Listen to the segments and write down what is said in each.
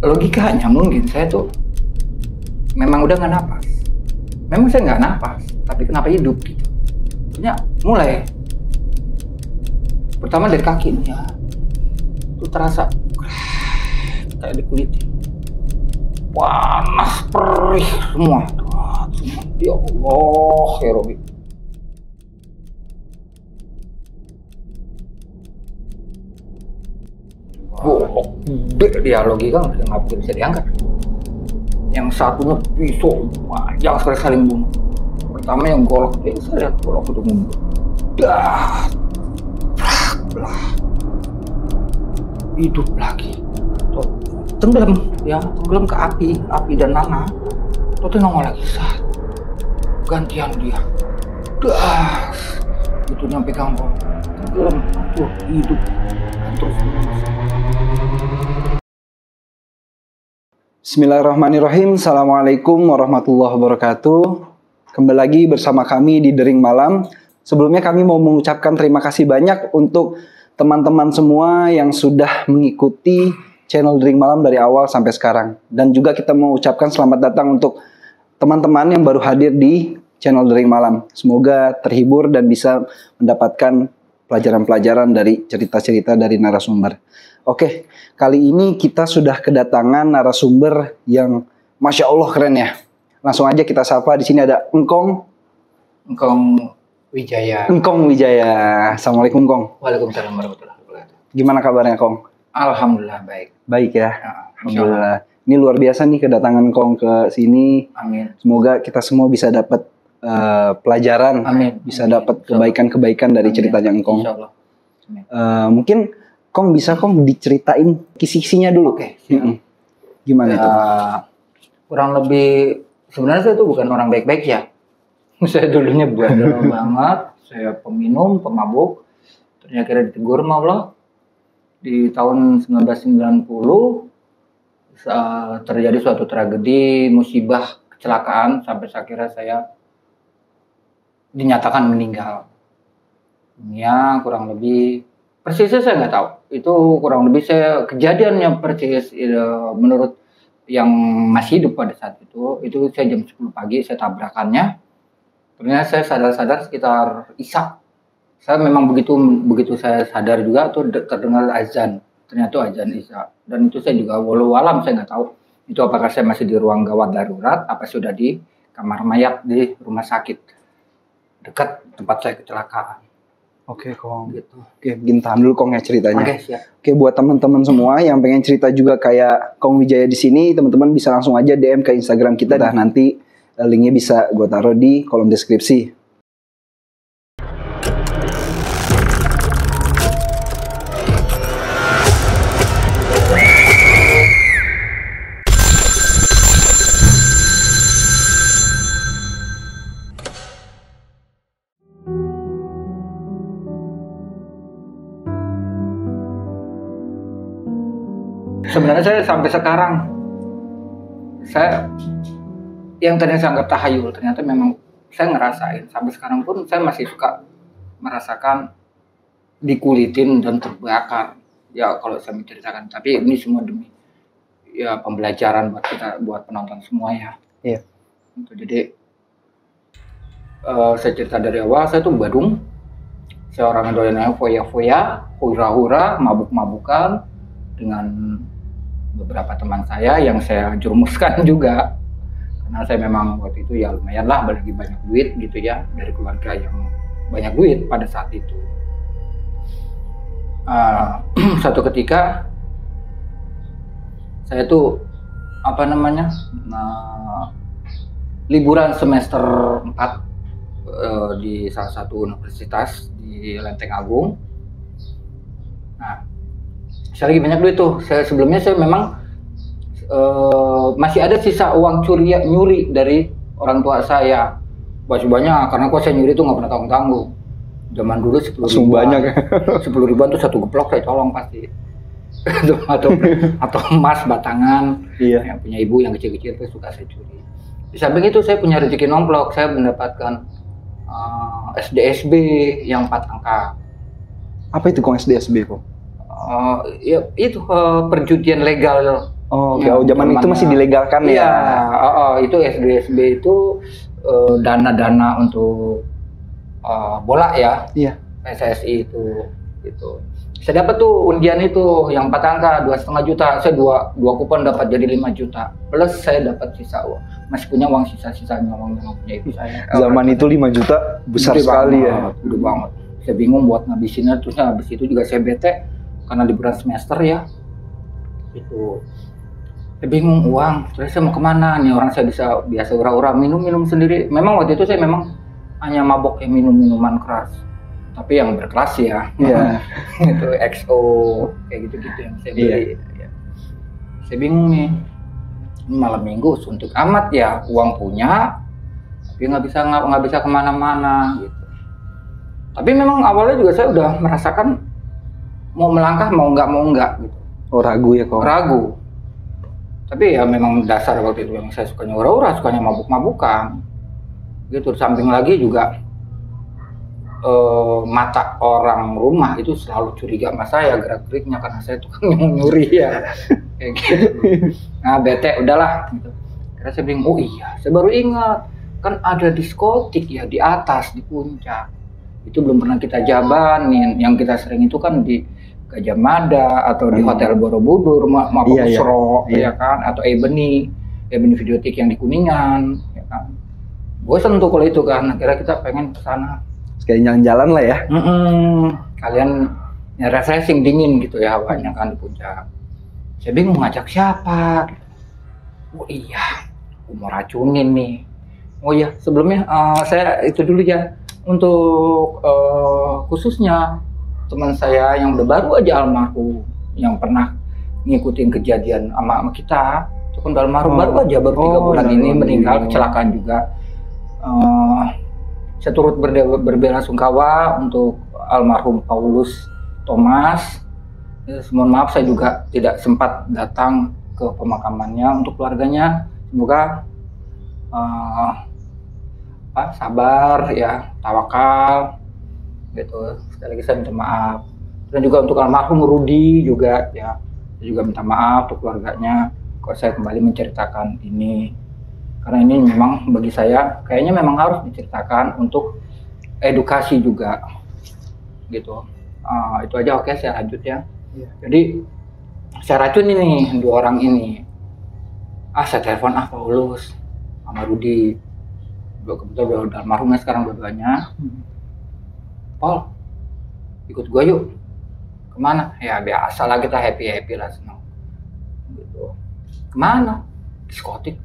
logikanya mungkin saya tuh memang udah nggak napas. Memang saya nggak napas, tapi kenapa hidup gitu? Punya mulai pertama dari kaki nih ya, tuh terasa kayak di kulit, panas perih semua. Ya Allah ya Robi. Golok gede dia, logika nggak mungkin bisa diangkat. Yang satunya pisau panjang sekali saling bunuh. Pertama yang golok dia, saya lihat golok itu mundur. Dah, belah, hidup lagi. Tuh, tenggelam, ya tenggelam ke api dan nanah. Tuh nongol lagi saat gantian dia. Dah, itu nyampe kampung. Tenggelam, tuh hidup terus. Bismillahirrahmanirrahim. Assalamualaikum warahmatullahi wabarakatuh. Kembali lagi bersama kami di Dering Malam. Sebelumnya kami mau mengucapkan terima kasih banyak untuk teman-teman semua yang sudah mengikuti channel Dering Malam dari awal sampai sekarang. Dan juga kita mau ucapkan selamat datang untuk teman-teman yang baru hadir di channel Dering Malam. Semoga terhibur dan bisa mendapatkan pelajaran-pelajaran dari cerita-cerita dari narasumber. Oke, kali ini kita sudah kedatangan narasumber yang Masya Allah keren ya. Langsung aja kita sapa. Di sini ada Engkong Wijaya. Engkong Wijaya. Assalamualaikum Kong. Waalaikumsalam warahmatullahi wabarakatuh. Gimana kabarnya Kong? Alhamdulillah baik. Baik ya. Alhamdulillah. Ini luar biasa nih kedatangan Kong ke sini. Amin. Semoga kita semua bisa dapat pelajaran. Amin. Bisa dapat kebaikan-kebaikan dari ceritanya Engkong. Insya Allah. Amin. Mungkin Kong bisa diceritain kisi-kisinya dulu. Oke. Gimana itu? Kurang lebih sebenarnya saya tuh bukan orang baik-baik ya. Saya dulunya bandel banget. Saya peminum, pemabuk. Ternyata akhirnya ditegur sama Allah. Di tahun 1990 terjadi suatu tragedi, musibah, kecelakaan sampai akhirnya saya dinyatakan meninggal. Ya kurang lebih persisnya saya nggak tahu. Itu kurang lebih saya kejadiannya persis menurut yang masih hidup pada saat itu saya jam 10 pagi saya tabrakannya. Ternyata saya sadar-sadar sekitar Isya. Saya memang begitu saya sadar juga tuh terdengar azan. Ternyata azan Isya. Dan itu saya juga walau alam saya nggak tahu itu apakah saya masih di ruang gawat darurat apa sudah di kamar mayat di rumah sakit dekat tempat saya kecelakaan. Oke Kong. Gitu. Oke, begini tahan dulu Kong ya ceritanya. Oke, siap. Oke, buat teman-teman semua yang pengen cerita juga kayak Kong Wijaya di sini, teman-teman bisa langsung aja DM ke Instagram kita. Nah, nanti linknya bisa gue taruh di kolom deskripsi. Sebenarnya saya sampai sekarang yang tadinya saya anggap tahayul ternyata memang saya ngerasain. Sampai sekarang pun saya masih suka merasakan dikulitin dan terbakar. Ya kalau saya menceritakan, tapi ini semua demi ya pembelajaran buat kita, buat penonton semua ya. Iya. Jadi saya cerita dari awal, saya tuh Badung. Saya orang doyannya foya-foya, hura-hura, mabuk-mabukan dengan beberapa teman saya yang saya jerumuskan juga. Karena saya memang waktu itu ya lumayan lah, lagi banyak duit gitu ya, dari keluarga yang banyak duit pada saat itu. Suatu ketika saya tuh liburan semester 4 di salah satu universitas di Lenteng Agung. Nah, saya lagi banyak duit tuh. Sebelumnya saya memang masih ada sisa uang nyuri dari orang tua saya. Masih banyak, karena kok saya nyuri tuh nggak pernah tanggung-tanggung. Zaman dulu 10 ribuan. Banyak. 10 ribuan tuh satu geplok saya colong pasti. atau emas batangan. Iya. Yang punya ibu yang kecil-kecil tuh suka saya curi. Di samping itu saya punya rezeki nomplok. Saya mendapatkan SDSB yang 4 angka. Apa itu Kong SDSB Kong? Ya itu perjudian legal Oh, Ya, zaman itu masih dilegalkan Iya, ya. itu SDSB itu dana-dana untuk bola ya. Iya. PSSI itu gitu. Saya dapat tuh undian itu yang 4 angka 2,5 juta. Saya dua kupon dapat jadi 5 juta. Plus saya dapat sisa uang. Masih punya uang sisa-sisanya uang yang punya ibu saya. Zaman itu 5 juta besar Gede sekali banget, ya. Gede banget. Saya bingung buat ngabisinnya, terus habis itu juga saya bete karena liburan semester ya. Itu saya bingung uang, terus saya mau kemana nih, orang saya biasa ura-ura minum sendiri. Memang waktu itu saya memang hanya mabok yang minuman keras, tapi yang berkelas ya. Iya. Itu XO kayak gitu-gitu yang saya beli. Ya. Saya bingung nih, ini malam minggu suntuk amat ya, uang punya, tapi nggak bisa kemana-mana gitu. Tapi memang awalnya juga saya udah merasakan mau melangkah mau enggak gitu. Oh, ragu ya kok. Ragu. Tapi ya memang dasar waktu itu yang saya sukanya ura-ura, sukanya mabuk-mabukan. Gitu. Samping lagi juga mata orang rumah itu selalu curiga sama saya gerak-geriknya karena saya tukang nyuri ya. Kayak gitu. Nah, bete udahlah gitu. Karena saya bingung, oh iya, saya baru ingat kan ada diskotik ya di atas di puncak. Itu belum pernah kita jabanin. Yang kita sering itu kan di Gajah Mada atau di Hotel Borobudur, Mabuk Sro, ya kan, atau Ebony Videotik yang di Kuningan, ya kan. Gue sentuh kalau itu kan, akhirnya kita pengen ke sana. Sekali jalan-jalan lah ya. Kalian ya refreshing dingin gitu ya hawanya kan di puncak. Saya bingung ngajak siapa. Oh iya, aku mau racunin nih. Oh iya, sebelumnya saya itu dulu ya untuk khususnya teman saya yang udah baru aja almarhum, yang pernah ngikutin kejadian sama kita, itu kan almarhum baru 3 bulan ini meninggal kecelakaan juga. Saya turut berbelasungkawa untuk almarhum Paulus Thomas. Mohon maaf saya juga tidak sempat datang ke pemakamannya untuk keluarganya. Semoga sabar ya, tawakal gitu. Sekali lagi saya minta maaf. Dan juga untuk almarhum Rudi juga ya, saya juga minta maaf untuk keluarganya kok saya kembali menceritakan ini, karena ini memang bagi saya kayaknya memang harus diceritakan untuk edukasi juga gitu. Itu aja. Oke, saya lanjut ya. Jadi saya racun ini 2 orang ini. Saya telepon Paulus sama Rudi, kebetulan udah almarhumnya sekarang dua-duanya. Paul, ikut gua yuk. Kemana? Ya biasa lah, kita happy lah, senang. Gitu. Kemana? Diskotik.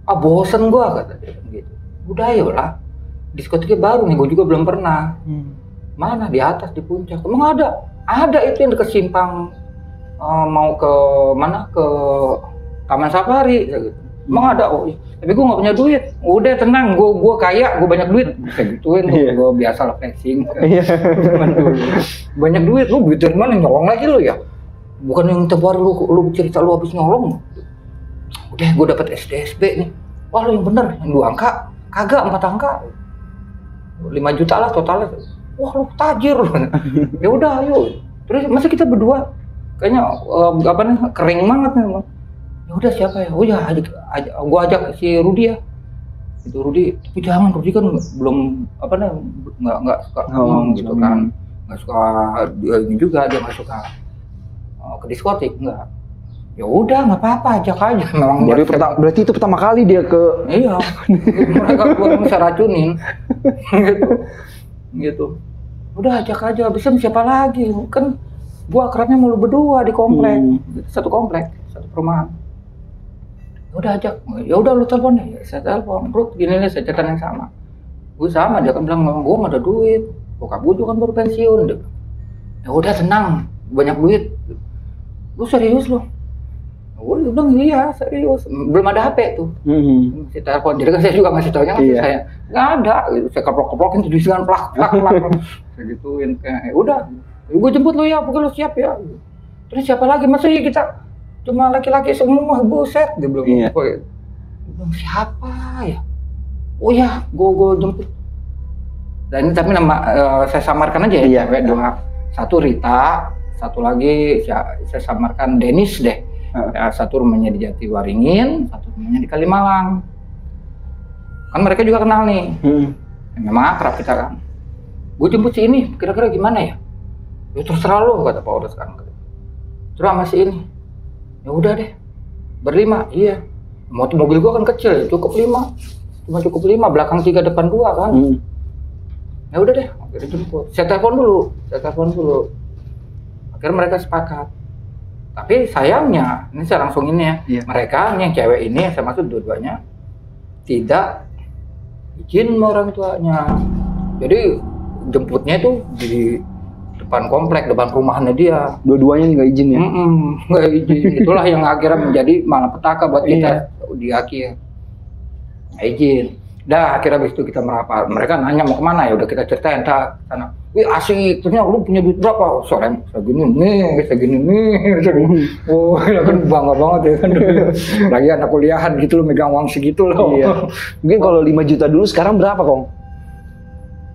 Bosen gua, kata dia gitu. Udah ayolah. Diskotiknya baru nih, gua juga belum pernah. Mana? Di atas, di puncak. Emang ada? Ada itu yang dekat simpang mau ke mana? Ke Taman Safari gitu. Emang ada? Oh, tapi gue nggak punya duit. Udah tenang, gue kaya, gue banyak duit. Kayak gituin, gue biasa lah flexing. Banyak duit, lu duit dari mana? Nyolong lagi lu ya? Bukan yang tiap hari lu cerita lu habis nyolong. Udah, gue dapet SDSB nih. Wah, lu yang bener, yang 2 angka, kagak 4 angka. 5 juta lah totalnya. Wah, lu tajir. Ya udah, ayo. Terus masa kita berdua kayaknya kering banget nih. Ya udah, siapa ya? Oh ya, gua ajak si Rudi ya. Itu Rudi, tapi jangan, Rudi kan belum nggak suka ngomong gitu kan. Nggak suka ini juga, dia nggak suka ke diskotik, enggak. Ya udah, nggak apa-apa, ajak aja. Memang berarti itu pertama kali dia ke. Iya. Mereka gua bisa racunin. gitu. Udah, ajak aja. Bisa siapa lagi? Kan gua akrabnya mulu berdua di komplek. Satu komplek, satu perumahan. Udah ajak, ya udah lu telepon deh. Saya telepon, bro, gini nih, saya catatan yang sama. Gue sama, dia kan bilang memang gue nggak ada duit. Bokap gue juga kan baru pensiun. Ya udah, tenang, banyak duit. Lu serius lu? Gue bilang iya serius. Belum ada HP tuh. Saya telepon, jadi kan saya juga ngasih taunya saya nggak ada. Saya keplok-keplokin tulisan plak. Saya gituin, kayak udah, gue jemput lu ya, pokoknya lu siap ya. Terus siapa lagi? Masa ya kita cuma laki-laki semua, buset, dia belum. Dia bilang siapa ya? Oh ya, gue jemput. Dan ini tapi nama saya samarkan aja ya, cewek 2. Satu Rita, satu lagi saya samarkan Dennis deh. Ya, satu rumahnya di Jatiwaringin, satu rumahnya di Kalimalang. Kan mereka juga kenal nih. Memang akrab kita kan. Gue jemput si ini, kira-kira gimana ya? Ya terserah lo, kata Pak Odes kan. Terus sama si ini, ya udah deh, berlima, iya. Mobil gue kan kecil, ya cukup 5. Cuma cukup 5, belakang 3, depan 2 kan. Ya udah deh, akhirnya jemput. Saya telepon dulu. Akhirnya mereka sepakat. Tapi sayangnya, ini saya langsung ini ya, mereka yang cewek ini, saya maksud dua-duanya, tidak izin sama orang tuanya. Jadi jemputnya itu di depan komplek, depan rumahannya dia. Dua-duanya nggak izin ya? Nggak izin. Itulah yang akhirnya menjadi malapetaka buat kita di akhir. Nggak izin. Dah akhirnya habis itu kita merapat. Mereka nanya mau kemana, ya udah kita ceritain dah sana. Wih asik, ternyata lu punya duit berapa? Segini nih. Oh ya kan bangga banget ya kan. Lagi anak kuliahan gitu loh, megang uang segitu loh. Iya. Mungkin kalau 5 juta dulu sekarang berapa Kong?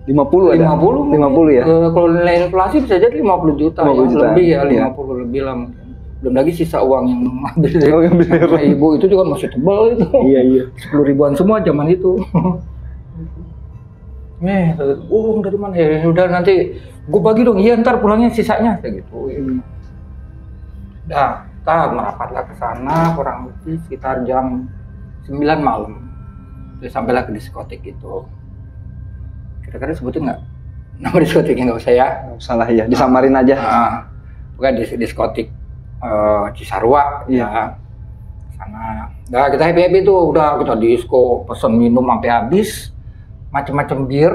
50 ada? 50 ya? Kalau nilai inflasi bisa jadi 50 juta, 50 juta. Lebih ya, 50 lebih lah mungkin. Belum lagi sisa uang yang ambil ibu itu juga masih tebal itu. Iya. 10 ribuan semua zaman itu. Uang dari mana ya? Udah nanti gue bagi dong, iya ntar pulangnya sisanya kayak gitu. Dah, kita merapatlah ke sana kurang lebih sekitar jam 9 malam. Terus sampailah ke diskotik itu. Kira-kira sebutin nggak? Nama diskotiknya nggak usah ya? Salah ya, disamarin aja. Bukan diskotik Cisarua ya. Sana. Nah kita happy tuh, udah kita disco, pesen minum sampai habis, macam-macam bir,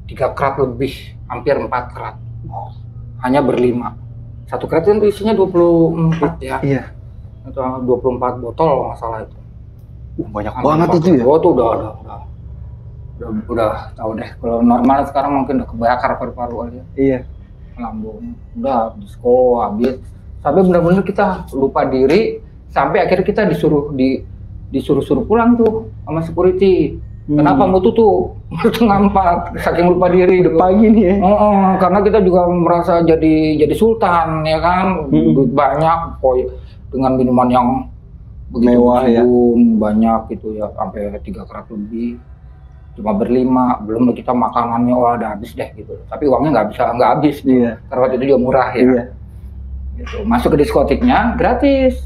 3 krat lebih, hampir 4 krat. Hanya berlima. Satu krat itu isinya 24 ya. Iya. Itu 24 botol kalau nggak salah itu. Banyak banget itu ya. Oh tuh udah tahu deh. Kalau normal sekarang mungkin udah kebakar paru-paru aja. Iya. Lambung. Udah disco habis. Sampai benar-benar kita lupa diri, sampai akhirnya kita disuruh pulang tuh sama security. Kenapa mau tutup? Setengah 4, saking lupa diri. Pagi nih ya. Karena kita juga merasa jadi sultan ya kan, duit banyak, dengan minuman yang begitu mewah ya, banyak gitu ya, sampai 3 krat lebih. Cuma berlima, belum kita makanannya udah habis deh gitu. Tapi uangnya nggak habis. Iya. Karena waktu itu juga murah ya. Iya. Gitu. Masuk ke diskotiknya gratis,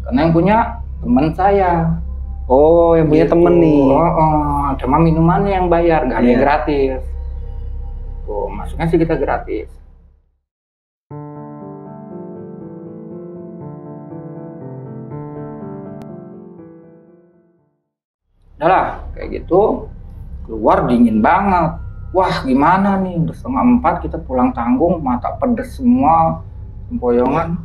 karena yang punya teman saya. Oh, yang punya temen nih. Cuma minumannya yang bayar, nggak ada yang gratis. Tuh, masuknya sih kita gratis. Udah lah, kayak gitu. Keluar dingin banget. Wah, gimana nih? Udah 3:30 kita pulang tanggung, mata pedes semua, sempoyongan.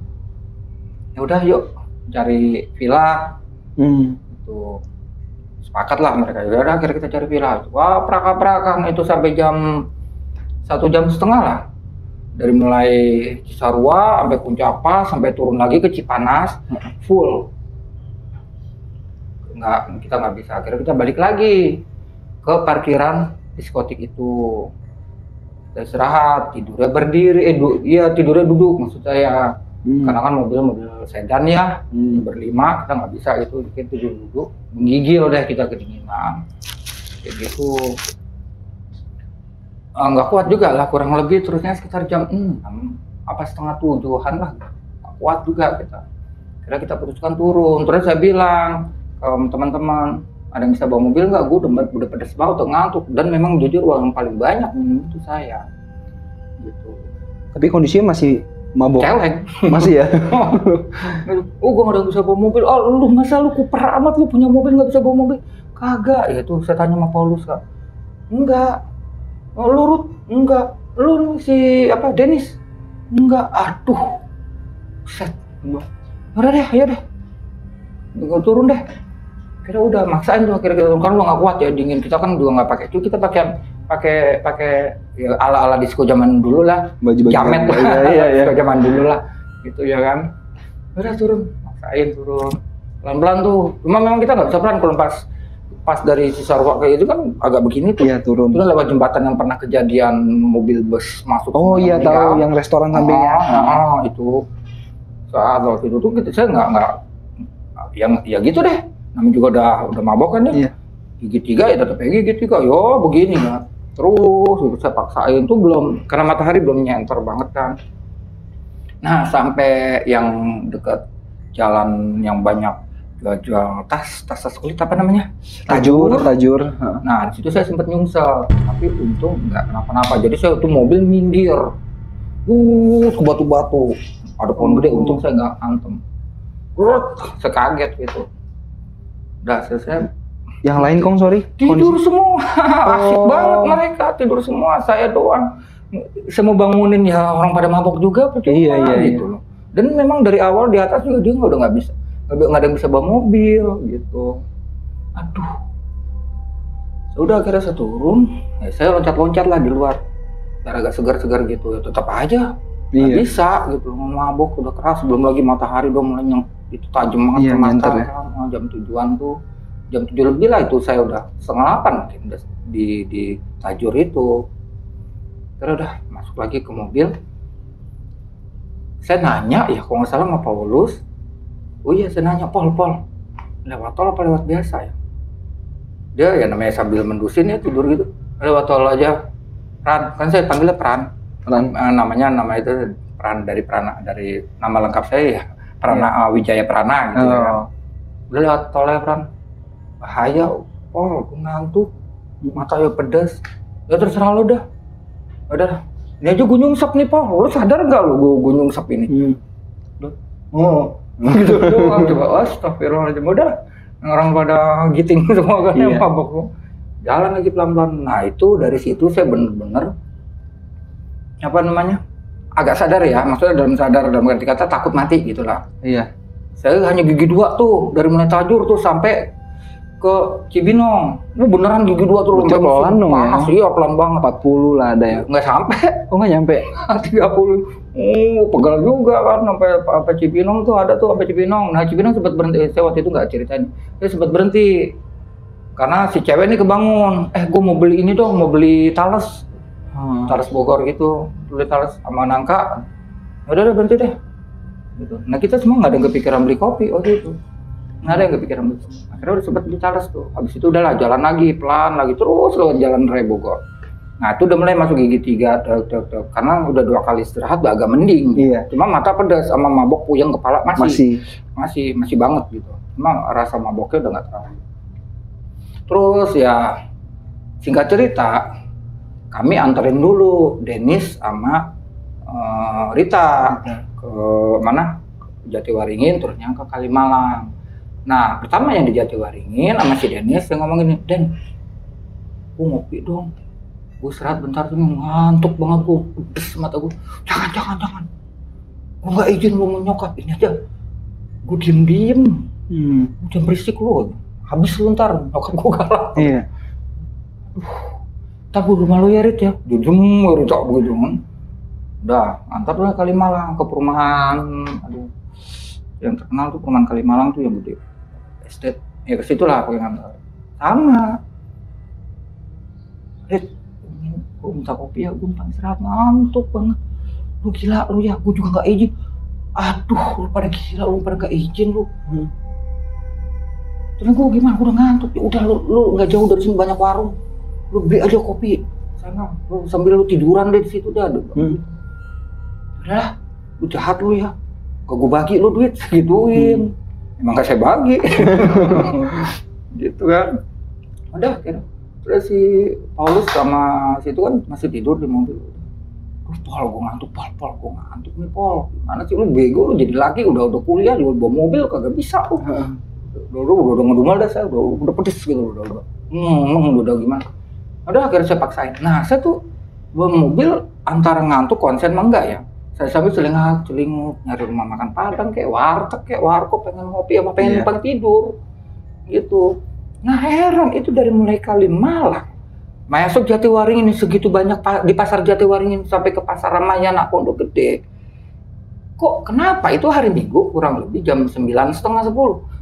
Ya udah, yuk cari villa. Tuh sepakat lah mereka. Ya udah akhirnya kita cari villa. Wah perakan itu sampai jam 1,5 jam lah, dari mulai Cisarua sampai Kuncapa sampai turun lagi ke Cipanas full. Kita nggak bisa. Akhirnya kita balik lagi ke parkiran diskotik itu. Kita istirahat, tidurnya berdiri, tidurnya duduk maksud saya. Karena kan mobil sedan ya, berlima, kita nggak bisa gitu, kita duduk, menggigil deh kita kedinginan, kayak gitu. Nggak kuat juga lah, kurang lebih terusnya sekitar jam 6, apa 6:30-an lah, nggak kuat juga kita. Kira kita putuskan turun, terus saya bilang ke teman-teman, ada yang bisa bawa mobil nggak? Gue udah pedes banget, udah ngantuk, dan memang jujur uang yang paling banyak itu saya. Gitu. Tapi kondisinya masih mabok? Celeng. Masih ya? Gue gak bisa bawa mobil. Lu masa lu kuper amat, lu punya mobil gak bisa bawa mobil? Kagak. Ya tuh saya tanya sama Paulus kan. Enggak. Lu Ruth? Enggak. Lu si Dennis? Enggak. Aduh. Set. Udah deh, ayo deh. Gue turun deh. Kira udah maksain tuh akhirnya kita turun, kan lu gak kuat ya, dingin. Kita kan juga gak pakai itu, kita pakai ya ala disco zaman dulu lah, baju jamet lah, disco zaman dulu lah, gitu ya kan. Udah turun, maksain turun, pelan-pelan tuh. Cuma memang kita nggak bisa pelan, kalau pas dari Cisarua kayak itu kan agak begini tuh. Iya turun. Itu lewat jembatan yang pernah kejadian mobil bus masuk. Oh iya tahu, yang restoran sampingnya. Itu Saat waktu itu tuh saya nggak yang ya gitu deh. Namanya juga udah mabok kan ya. Iya. Gigi 3 ya tetap gigi 3. Yo begini ya. Terus saya paksain tuh belum, karena matahari belum nyenter banget kan. Nah sampai yang dekat jalan yang banyak jual tas kulit apa namanya? Tajur. Nah di situ saya sempat nyungsel, tapi untung nggak kenapa-napa. Jadi saya tuh mobil minggir, ke batu-batu. Ada pohon gede, untung saya nggak antem. Saya kaget gitu. Udah selesai. Yang lain Kong, sorry. Tidur semua, asik banget mereka tidur semua. Saya doang. Saya mau bangunin ya orang pada mabok juga, percuma gitu loh. Dan memang dari awal di atas juga dia udah nggak bisa, nggak ada yang bisa bawa mobil gitu. Aduh. Udah akhirnya saya turun, ya saya loncat-loncat lah di luar. Biar agak segar-segar gitu. Ya tetap aja nggak bisa gitu. Mabok udah keras, belum lagi matahari udah melenyang. Itu tajam banget ke mata. Jam 7-an tuh. Jam 7 lebih lah itu saya udah 7:30 mungkin di Tajur itu. Terus udah masuk lagi ke mobil. Saya nanya ya kalau nggak salah sama Paulus. Oh iya saya nanya, Pol, lewat tol apa lewat biasa ya? Dia ya namanya sambil mendusin ya tidur gitu. Lewat tol aja. Pran, kan saya panggilnya Pran. Nama itu Pran dari nama lengkap saya ya. Prana Wijaya Prana gitu ya kan. Udah lewat tol ya Pran. Bahaya, Pol, gue ngantuk, mata ya pedas. Ya terserah lo dah. Udah, ini aja gue nyungsep nih Pol. Lo sadar nggak lo gue nyungsep ini? Gitu doang. Coba, astagfirullahaladzim. Udah, orang pada giting semua kan yang mabok. Jalan lagi pelan-pelan. Nah itu dari situ saya bener-bener agak sadar ya. Maksudnya dalam arti kata takut mati gitulah. Iya. Saya hanya gigi 2 tuh dari mulai Tajur tuh sampai ke Cibinong. Beneran gigi 2 tuh pelan dong ya. Iya pelan banget. 40 lah ada ya. Nggak sampai. Oh nggak nyampe. 30. Pegal juga kan sampai Cibinong tuh ada tuh sampai Cibinong. Nah Cibinong sempat berhenti. Saya waktu itu nggak ceritain. Saya sempat berhenti karena si cewek ini kebangun. Gue mau beli ini dong, mau beli talas. Talas Bogor gitu. Beli talas sama nangka. Udah berhenti deh. Gitu. Nah kita semua nggak ada yang kepikiran beli kopi waktu itu. Nggak ada yang kepikiran beli. Akhirnya udah sempat beli talas tuh. Habis itu udahlah jalan lagi pelan lagi terus lewat jalan raya Bogor. Nah itu udah mulai masuk gigi 3 karena udah 2 kali istirahat udah agak mending. Iya. Cuma mata pedas sama mabok puyeng kepala masih banget gitu. Cuma rasa maboknya udah nggak terlalu. Terus ya singkat cerita kami anterin dulu Dennis sama Rita ke mana? Jatiwaringin terus nyangka Kalimalang. Nah pertama yang di Jatiwaringin sama si Dennis yang ngomong gini, Den, gue ngopi dong, gue istirahat bentar tuh ngantuk banget gue, pedes mata gue. Jangan, gue nggak izin lu menyokap ini aja, gue diem, jangan berisik lu, habis lu ntar nyokap gue galak. Iya. Ntar gue rumah lu ya Rit ya, jujur Rita begitu kan. Udah, antar lah Kalimalang ke perumahan, yang terkenal tuh perumahan Kalimalang tuh yang gede. Estate, ya ke situ lah pakai ngantar. Sama. Rit, gue minta kopi ya, gue minta istirahat, ngantuk banget. Lu gila lu ya, gue juga gak izin. Aduh, lu pada gila, lu pada gak izin lu. Terus gue gimana, gue udah ngantuk. Ya udah lu gak jauh dari sini banyak warung. Lu beli aja kopi. Sana, lu sambil lu tiduran deh di situ dah. Udah, lu jahat lu ya. Gak gue bagi lu duit, segituin. Emang gak saya bagi. Gitu kan. Udah kira. Terus si Paulus sama si itu kan masih tidur di mobil. Pol, gue ngantuk, Pol, gue ngantuk nih Pol. Gimana sih lu bego, lu jadi laki, udah kuliah, juga bawa mobil, kagak bisa lu. Udah ngedumel dah saya, udah pedes gitu, udah gimana. Udah akhirnya saya paksain. Nah saya tuh bawa mobil antara ngantuk konsen mah enggak ya. Saya sambil celingut nyari rumah makan Padang kayak warteg kayak warkop, pengen ngopi sama pengen numpang tidur gitu. Nah heran itu dari mulai Kalimalang masuk Jatiwaringin segitu banyak di pasar Jatiwaringin sampai ke pasar Ramayana Pondok Gede. Kok kenapa itu hari Minggu kurang lebih jam 9:30 10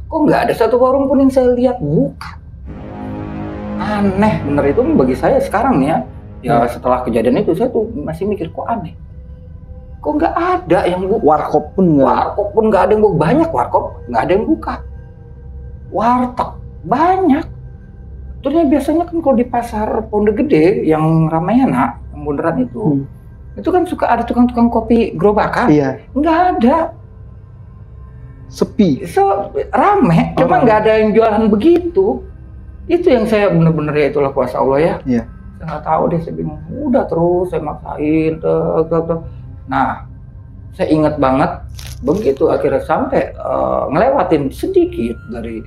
kok nggak ada satu warung pun yang saya lihat buka. Aneh bener itu bagi saya sekarang nih ya setelah kejadian itu saya tuh masih mikir kok aneh. kok nggak ada yang buka. Warkop pun nggak. Warkop pun nggak ada yang buka. Banyak warkop, nggak ada yang buka. Warteg banyak. Ternyata biasanya kan kalau di pasar Pondok Gede yang Ramayana, yang bundaran itu kan suka ada tukang-tukang kopi gerobakan. Iya. Nggak ada. Sepi. Rame, cuma nggak ada yang jualan begitu. Itu yang saya bener-bener ya itulah kuasa Allah ya. Iya. Saya nggak tahu deh, saya bingung. Udah terus saya maksain, Nah, saya ingat banget begitu akhirnya sampai ngelewatin sedikit dari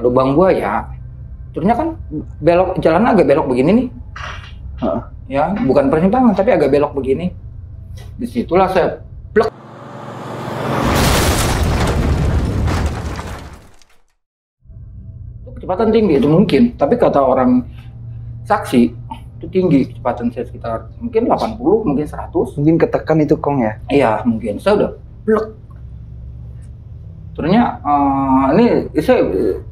lubang buaya. Ternyata kan belok jalan agak belok begini nih. Ya, bukan persimpangan tapi agak belok begini. Disitulah saya blek. Kecepatan tinggi itu mungkin, tapi kata orang saksi itu tinggi kecepatan saya sekitar mungkin 80, mungkin 100. Mungkin ketekan itu Kong ya? Iya mungkin, saya udah blek. Ternyata ini saya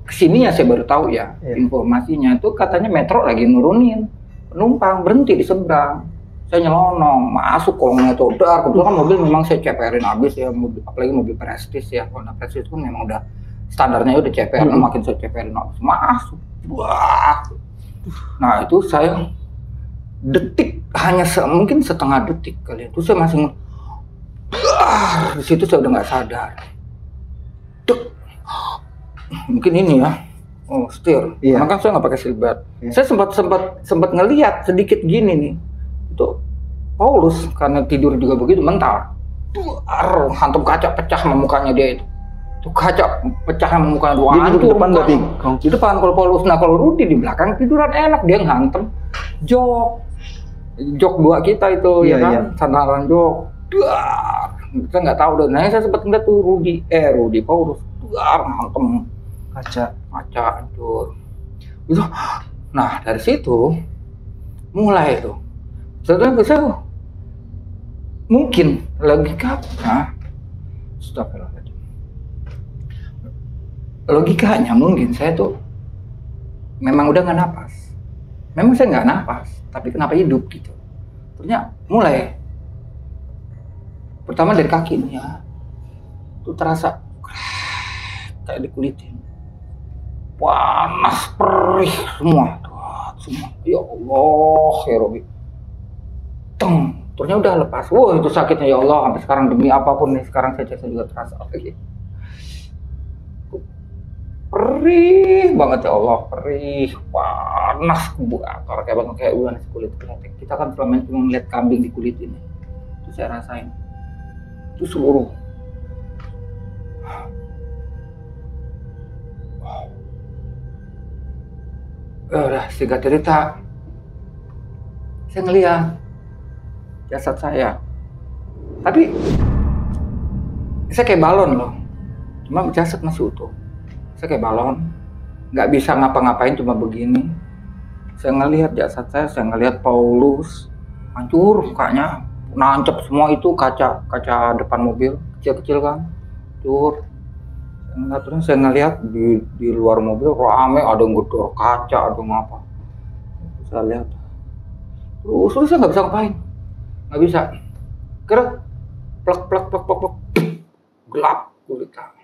kesininya saya baru tahu ya informasinya itu katanya metro lagi nurunin penumpang berhenti di seberang. Saya nyelonong masuk kolongnya itu udah kebetulan mobil memang saya CPR-in habis ya, apalagi mobil prestis ya. Honda prestis itu memang udah standarnya udah CPR, makin saya CPR-in habis masuk. Wah. Nah itu saya detik hanya mungkin setengah detik kali itu saya masih di situ saya udah nggak sadar. Mungkin ini ya, setir. Karena kan saya nggak pakai seatbelt. Saya sempat ngelihat sedikit gini nih, itu Paulus karena tidur juga begitu mental, hantam kaca pecah sama mukanya dia itu. Tuh kaca pecah sama mukanya dua. Dia di depan berarti? Di depan kalau Paulus. Nah kalau Rudi di belakang tiduran enak, dia ngantem jok dua kita itu ya kan, sandaran jok. Kita nggak tahu deh. Nah saya sempat ngeliat tuh Rudi Paulus ngantem kaca hancur itu. Nah dari situ mulai itu setelah saya mungkin logikanya mungkin saya tuh memang udah nggak napas, memang saya nggak napas tapi kenapa hidup gitu. Ternyata mulai pertama dari kakinya tuh terasa kayak dikulitin, panas perih semua. Ya Allah ya Robi, ternyata udah lepas. Wah itu sakitnya ya Allah, sampai sekarang demi apapun nih sekarang saya juga terasa lagi perih banget ya Allah, perih, panas, kebakar kayak bulan kulit kretek. Kita kan selama ini cuma ngeliat kambing dikulitin, itu saya rasain itu seluruh. Udah singkat cerita, saya ngeliat jasad saya, tapi saya kayak balon loh, cuma jasad masih utuh. Saya kayak balon, nggak bisa ngapa-ngapain, cuma begini. Saya ngelihat jasad saya ngelihat Paulus hancur mukanya, nancep semua itu kaca depan mobil kecil-kecil kan, hancur. Terus saya ngelihat di luar mobil rame, ada yang gedor kaca, ada yang apa. Saya lihat, terus saya nggak bisa ngapain, nggak bisa. Karena plak gelap kulitnya.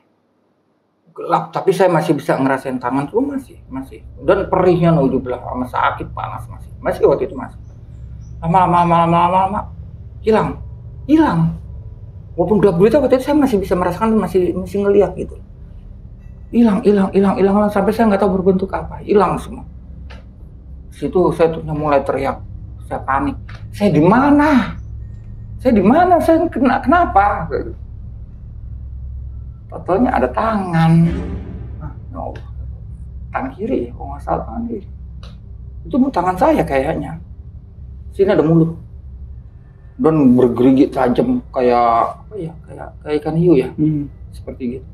Gelap, tapi saya masih bisa ngerasain tangan tuh masih. Dan perihnya naudzubillah sama sakit panas masih waktu itu masih. Lama hilang. Walaupun gelap gulita waktu itu saya masih bisa merasakan, masih ngeliat gitu. Hilang sampai saya nggak tahu berbentuk apa, hilang semua. Situ saya tuh mulai teriak, saya panik. Saya di mana? Saya kenapa? Totalnya ada tangan. Ya Allah. Tangan kiri, kalau nggak salah tangan kiri. Itu tangan saya kayaknya. Sini ada mulut. Dan bergerigit tajam kayak ikan hiu ya. Seperti gitu.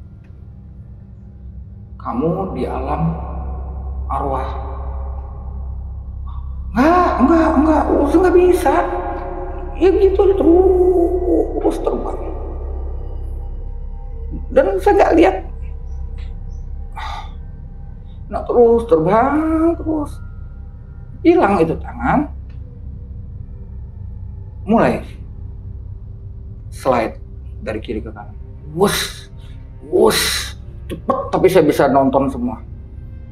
Kamu di alam arwah. Enggak, nggak bisa. Ya gitu terus terbang. Dan saya nggak lihat. Nah terus terbang terus. Hilang itu tangan. Mulai slide dari kiri ke kanan. Wus, wus, cepet, tapi saya bisa nonton semua.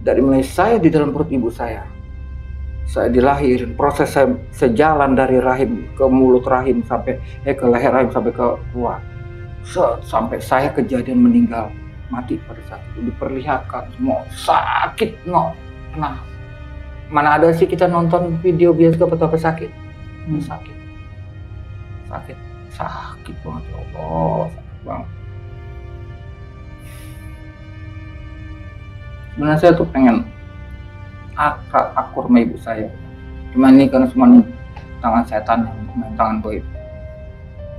Dari mulai saya di dalam perut ibu saya dilahirin, proses saya sejalan dari rahim ke mulut rahim sampai ke leher rahim sampai ke luar, sampai saya kejadian meninggal mati pada saat itu diperlihatkan semua sakit no. Nah, mana ada sih kita nonton video bioskop atau apa sakit? Sakit banget ya Allah, sakit banget. Sebenarnya saya tuh pengen akur sama ibu saya, cuma ini karena semua tangan setan yang main tangan goib.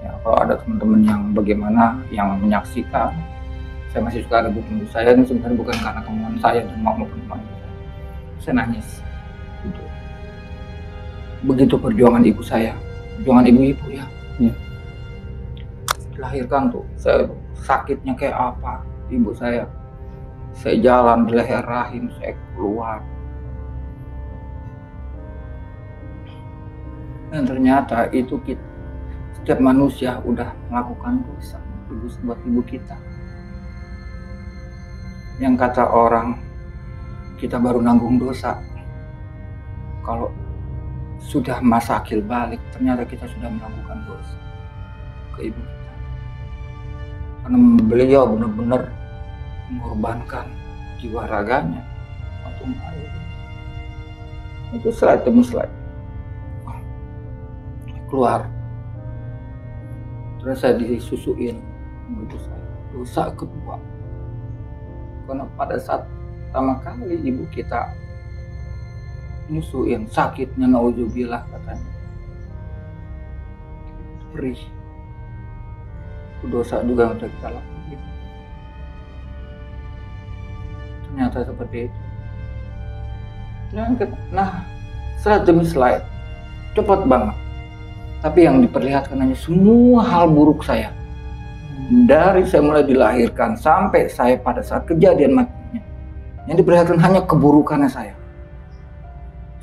Ya, kalau ada teman-teman yang bagaimana yang menyaksikan, saya masih suka ribut ibu saya, ini sebenarnya bukan karena kemauan saya dan maupun kemauan ibu saya nangis. Gitu. Begitu perjuangan ibu saya, perjuangan ibu-ibu ya. Dilahirkan tuh, saya sakitnya kayak apa ibu saya jalan di leher rahim, saya keluar. Dan ternyata itu setiap manusia udah melakukan dosa buat ibu kita. Yang kata orang, kita baru nanggung dosa kalau sudah masa akil balik, ternyata kita sudah melakukan dosa ke ibu kita. Karena beliau benar-benar mengorbankan jiwa raganya untuk melahirkan. Itu slide demi slide keluar, terus saya disusuin ibu saya. Dosa kedua, karena pada saat pertama kali ibu kita nyusuin, sakitnya nauzubillah katanya, perih. Itu dosa juga yang udah kita lakukan. Ternyata seperti itu. Nah, slide demi slide, cepat banget. Tapi yang diperlihatkan hanya semua hal buruk saya. Dari saya mulai dilahirkan sampai saya pada saat kejadian matinya. Yang diperlihatkan hanya keburukannya saya.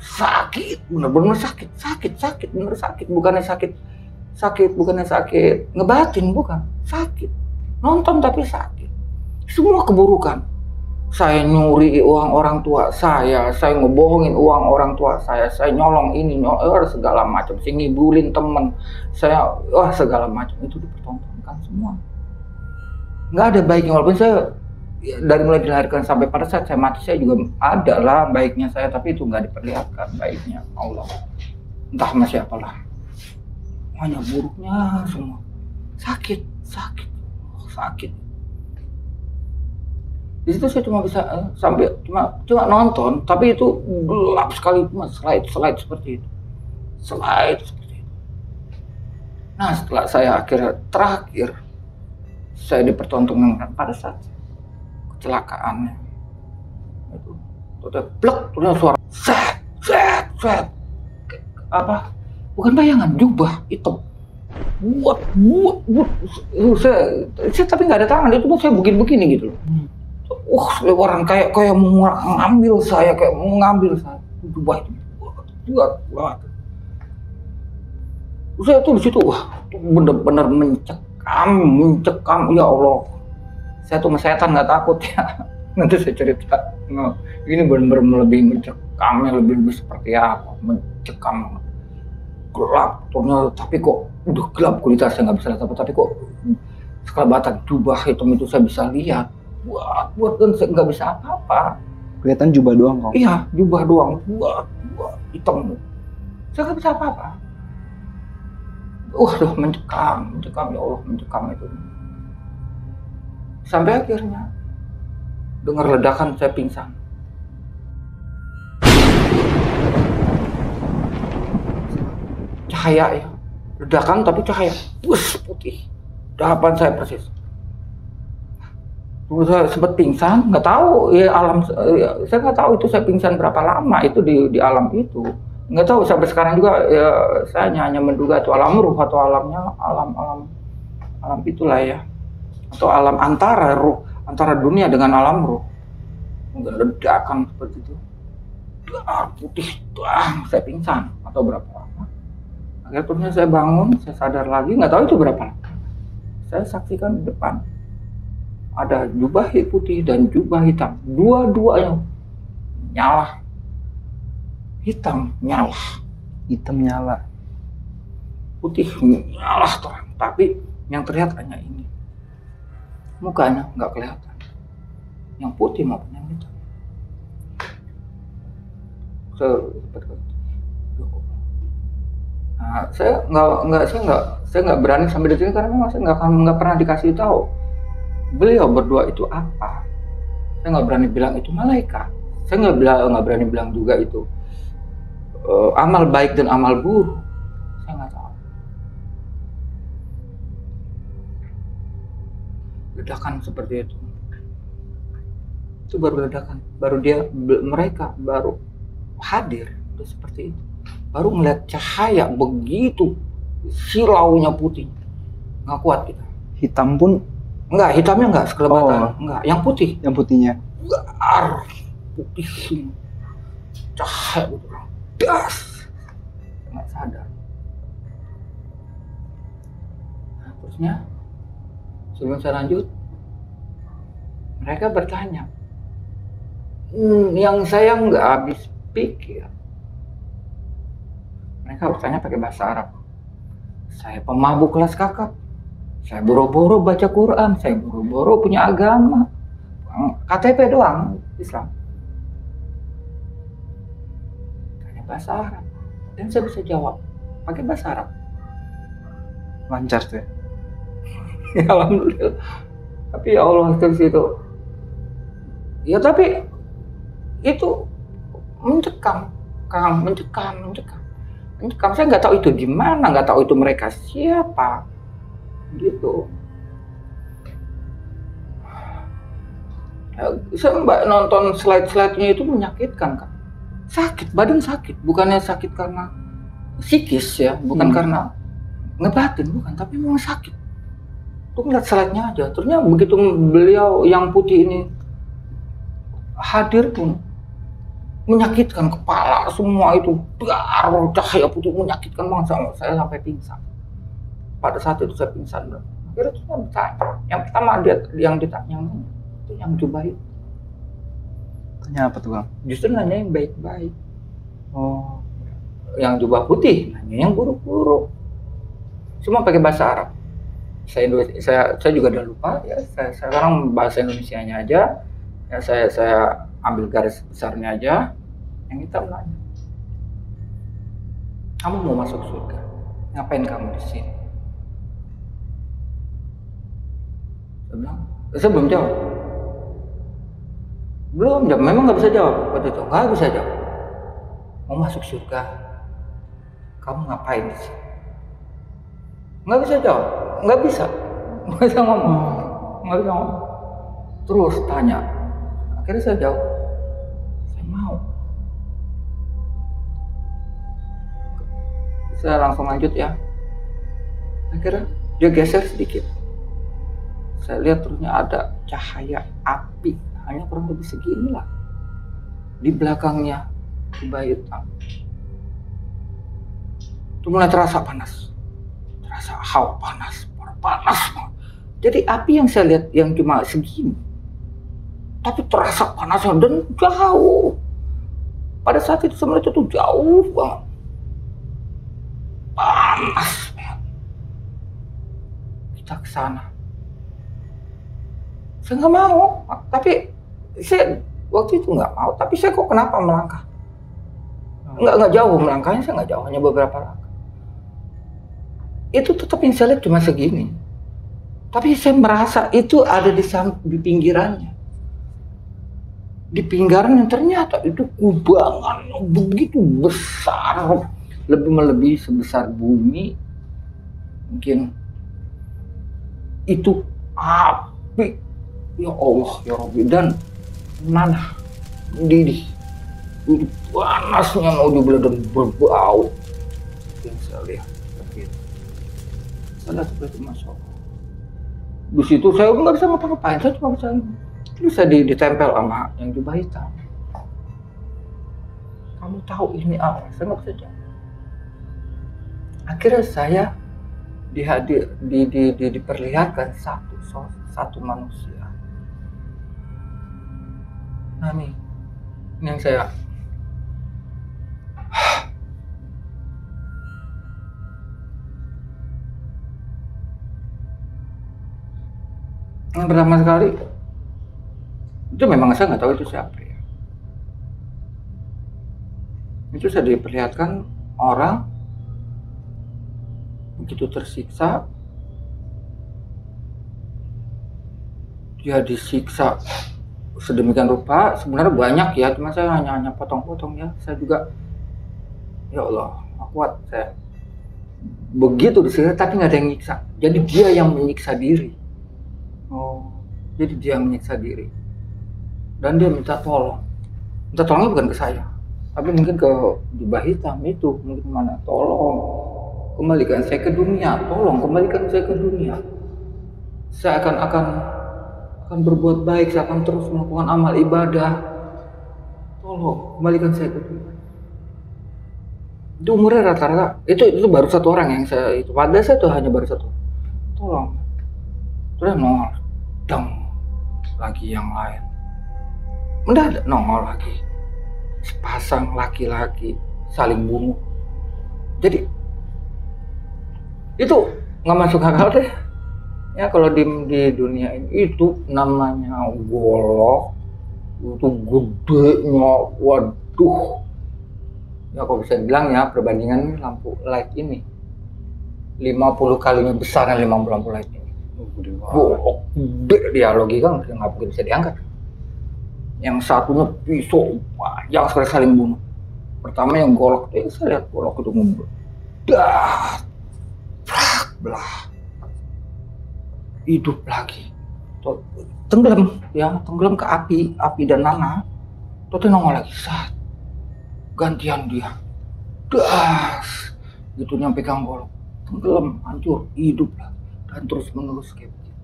Sakit, benar-benar sakit, benar sakit. Bukannya sakit ngebatin, bukan. Sakit. Nonton tapi sakit. Semua keburukan. Saya nyuri uang orang tua saya ngebohongin uang orang tua saya nyolong ini, segala macam, saya ngibulin temen saya, segala macam itu dipertontonkan semua. Nggak ada baiknya, walaupun saya dari mulai dilahirkan sampai pada saat saya mati, saya juga ada lah baiknya saya, tapi itu nggak diperlihatkan baiknya Allah. Entah sama siapalah, hanya buruknya semua. Sakit. Di situ saya cuma bisa cuma nonton, tapi itu gelap sekali, cuma slide seperti itu. Nah, setelah saya terakhir saya dipertontonkan pada saat kecelakaannya. Itu udah blek, udah suara set. Apa? Bukan bayangan, jubah hitam. Buat. Saya tapi nggak ada tangan, itu saya begini gitu loh. Orang kayak mau ngambil saya, jubah itu buat. Saya tuh di situ, bener-bener mencekam, ya Allah. Saya tuh sama setan nggak takut ya. Nanti saya cerita. Nah, ini bener-bener lebih mencekamnya, lebih seperti apa? Mencekam, gelap, ternyata, tapi kok udah gelap kulitnya saya nggak bisa lihat apa, tapi kok sekelebatan jubah hitam itu saya bisa lihat. Buat dan nggak bisa apa-apa. Kelihatan jubah doang kok. Iya, jubah doang. Buat hitam. Saya nggak bisa apa-apa. Mencekam ya Allah, mencekam itu. Sampai akhirnya dengar ledakan, saya pingsan. Cahaya ya, ledakan tapi cahaya, putih. Depan saya persis. Saya sempat pingsan, nggak tahu ya saya nggak tahu itu saya pingsan berapa lama itu di alam itu, nggak tahu sampai sekarang juga ya, saya hanya menduga itu alam ruh atau alam itulah ya, atau alam antara dunia dengan alam ruh, mungkin ledakan seperti itu, putih, saya pingsan atau berapa lama, akhirnya saya bangun, saya sadar lagi, nggak tahu itu berapa lama, Saya saksikan di depan ada jubah putih dan jubah hitam, dua-duanya nyala, hitam nyala, putih nyala terang, tapi yang terlihat hanya ini, mukanya nggak kelihatan, yang putih maupun yang hitam. Nah, saya nggak berani sampai di sini karena memang saya nggak pernah dikasih tahu beliau berdua itu apa. Saya nggak berani bilang itu malaikat. Saya nggak berani bilang juga itu amal baik dan amal buruk. Saya nggak tahu. Ledakan seperti itu baru ledakan, baru mereka baru hadir itu seperti itu. Baru melihat cahaya begitu silaunya putih, nggak kuat kita. Hitam pun enggak, hitamnya enggak sekelebatan, enggak, yang putih, yang putihnya putih semua, cahaya betul, das, nggak sadar. Nah, terusnya sebelum saya lanjut, mereka bertanya, yang saya nggak habis pikir. Mereka bertanya pakai bahasa Arab. Saya pemabuk kelas kakap. Saya boro-boro baca Quran. Saya boro-boro punya agama. KTP doang Islam. Tanya bahasa Arab. Dan saya bisa jawab pakai bahasa Arab. lancar tuh. Ya alhamdulillah. Tapi ya Allah terus itu. Ya tapi itu mencekam. Saya nggak tahu itu gimana, nggak tahu itu mereka siapa, gitu. Saya nonton slide-nya itu menyakitkan, Kak. Sakit, badan sakit, bukannya sakit karena psikis ya, bukan karena ngebatin, bukan, tapi memang sakit. Tuh ngeliat slide-nya aja, ternyata begitu beliau yang putih ini hadir pun menyakitkan, kepala semua itu cahaya putih menyakitkan banget sama saya sampai pingsan. Pada saat itu saya pingsan. Akhirnya saya bertanya. Yang pertama yang ditanya itu yang jubah itu. Tanya apa tuh, Bang? Justru nanya yang baik-baik. Oh, Yang jubah putih nanya yang buruk-buruk. Semua pakai bahasa Arab. Saya juga udah lupa ya. Saya sekarang bahasa Indonesianya aja. Ya saya ambil garis besarnya aja. Yang hitam nanya, kamu mau masuk surga? Ngapain kamu di sini? Saya belum jawab. Memang nggak bisa jawab. Waktu itu nggak bisa jawab. Mau masuk surga? Kamu ngapain di sini? Nggak bisa jawab. Nggak bisa ngomong. Terus tanya. Akhirnya saya jawab. Saya langsung lanjut ya. Akhirnya dia geser sedikit. Saya lihat terusnya ada cahaya api, hanya kurang lebih segini lah. Di belakangnya jubah hitam. Itu mulai terasa panas. Terasa panas. Jadi api yang saya lihat yang cuma segini, tapi terasa panasnya dan jauh. Pada saat itu saya melihat itu jauh banget. Panas. Kita ke sana. Saya nggak mau, tapi saya waktu itu nggak mau. Tapi saya kok kenapa melangkah? Nggak jauh melangkahnya, saya nggak jauh, hanya beberapa langkah. Itu tetap yang saya lihat cuma segini. Tapi saya merasa itu ada di pinggirannya. Di pinggiran yang ternyata itu kubangan begitu besar. Lebih melebihi sebesar bumi, mungkin itu api, ya Allah ya Rabbi, dan nanah mendidih, itu panasnya mau dibelah dan berbau. Yang saya lihat seperti itu, saya lihat seperti itu, Masya Allah. Di situ saya nggak bisa ngapa-ngapain, saya cuma bisa terus saya ditempel sama yang jubah hitam. Kamu tahu ini apa? Saya nggak bisa jawab. Akhirnya saya diperlihatkan satu manusia. Nah ini yang saya yang pertama sekali itu memang saya nggak tahu itu siapa ya. Itu saya diperlihatkan orang begitu tersiksa, dia disiksa sedemikian rupa. Sebenarnya banyak ya, cuma saya hanya potong-potong ya. Saya juga, ya Allah, kuat saya. Begitu disiksa tapi nggak ada yang nyiksa. Jadi dia yang menyiksa diri. Jadi dia yang menyiksa diri. Dan dia minta tolong. Minta tolongnya bukan ke saya, tapi mungkin ke jubah hitam itu, mungkin mana, tolong kembalikan saya ke dunia, tolong kembalikan saya ke dunia. Saya akan berbuat baik, saya akan terus melakukan amal ibadah. Tolong kembalikan saya ke dunia. Itu umurnya rata-rata itu baru satu orang yang saya itu. Pada saya tuh hanya baru satu. Tolong. Terus nongol, dong lagi yang lain. Mendadak nongol lagi. Sepasang laki-laki saling bunuh. Jadi itu nggak masuk akal deh. Ya kalau di dunia ini itu namanya golok, itu gedenya, waduh. Ya kalau bisa bilang ya perbandingan lampu LED ini 50 kalinya besar yang 50 lampu LED ini. Golok gede dia, logika nggak mungkin bisa diangkat. Yang satunya pisau yang sekali saling bunuh. Pertama yang golok itu saya lihat golok itu ngumpul. Dah. Belah, hidup lagi, tenggelam ke api dan nanah, terus nongol lagi, saat gantian dia, das, gitu nyampe pegang golok, tenggelam, hancur, hidup lah, dan terus menerus kayak begitu.